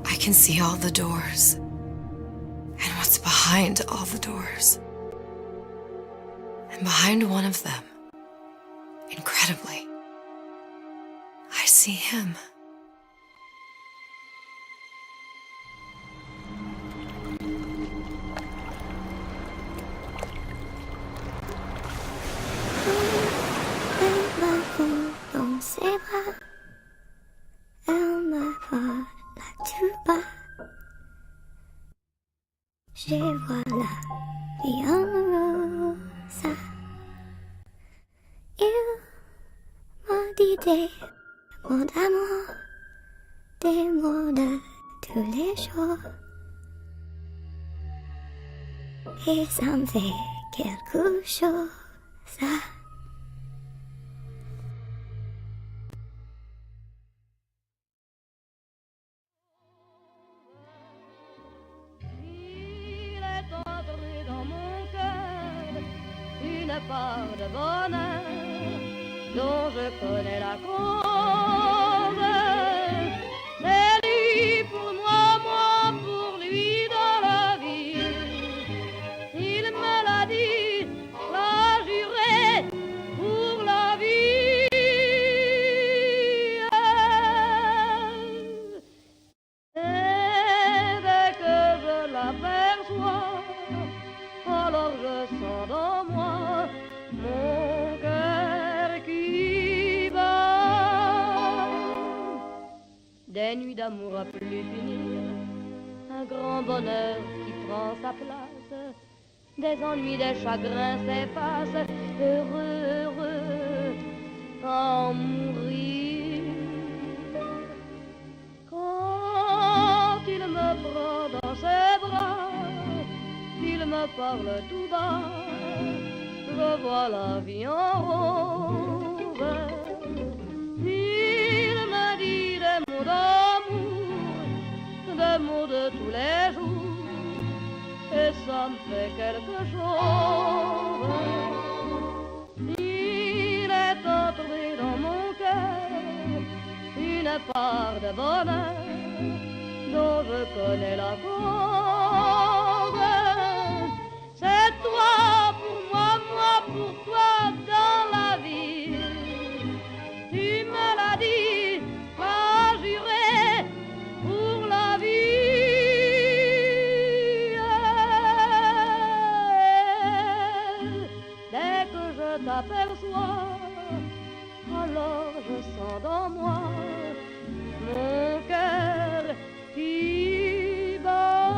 I can see all the doors. And what's behind all the doors. And behind one of them, incredibly, I see him. Dans ses bras, elle m'apporte la tuba. Je vois la vie en rose. Il m'a dit des mots d'amour, des mots de tous les jours. Et ça me fait quelque chose. Part de bonheur dont je connais la cause. C'est lui pour moi, moi pour lui dans la vie. Il me l'a dit, la des nuits d'amour à plus finir, un grand bonheur qui prend sa place, des ennuis, des chagrins s'effacent, heureux, heureux, à en mourir. Quand il me prend dans ses bras, il me parle tout bas, je vois la vie en rose. Il me dit des mots d'amour, des mots de tous les jours, et ça me fait quelque chose. Il est entré dans mon cœur une part de bonheur dont je connais la cause. C'est toi pour moi, moi pour toi dans la vie. Tu me l'as dit, pas juré pour la vie. Dès que je t'aperçois, alors je sens dans moi mon cœur qui bat.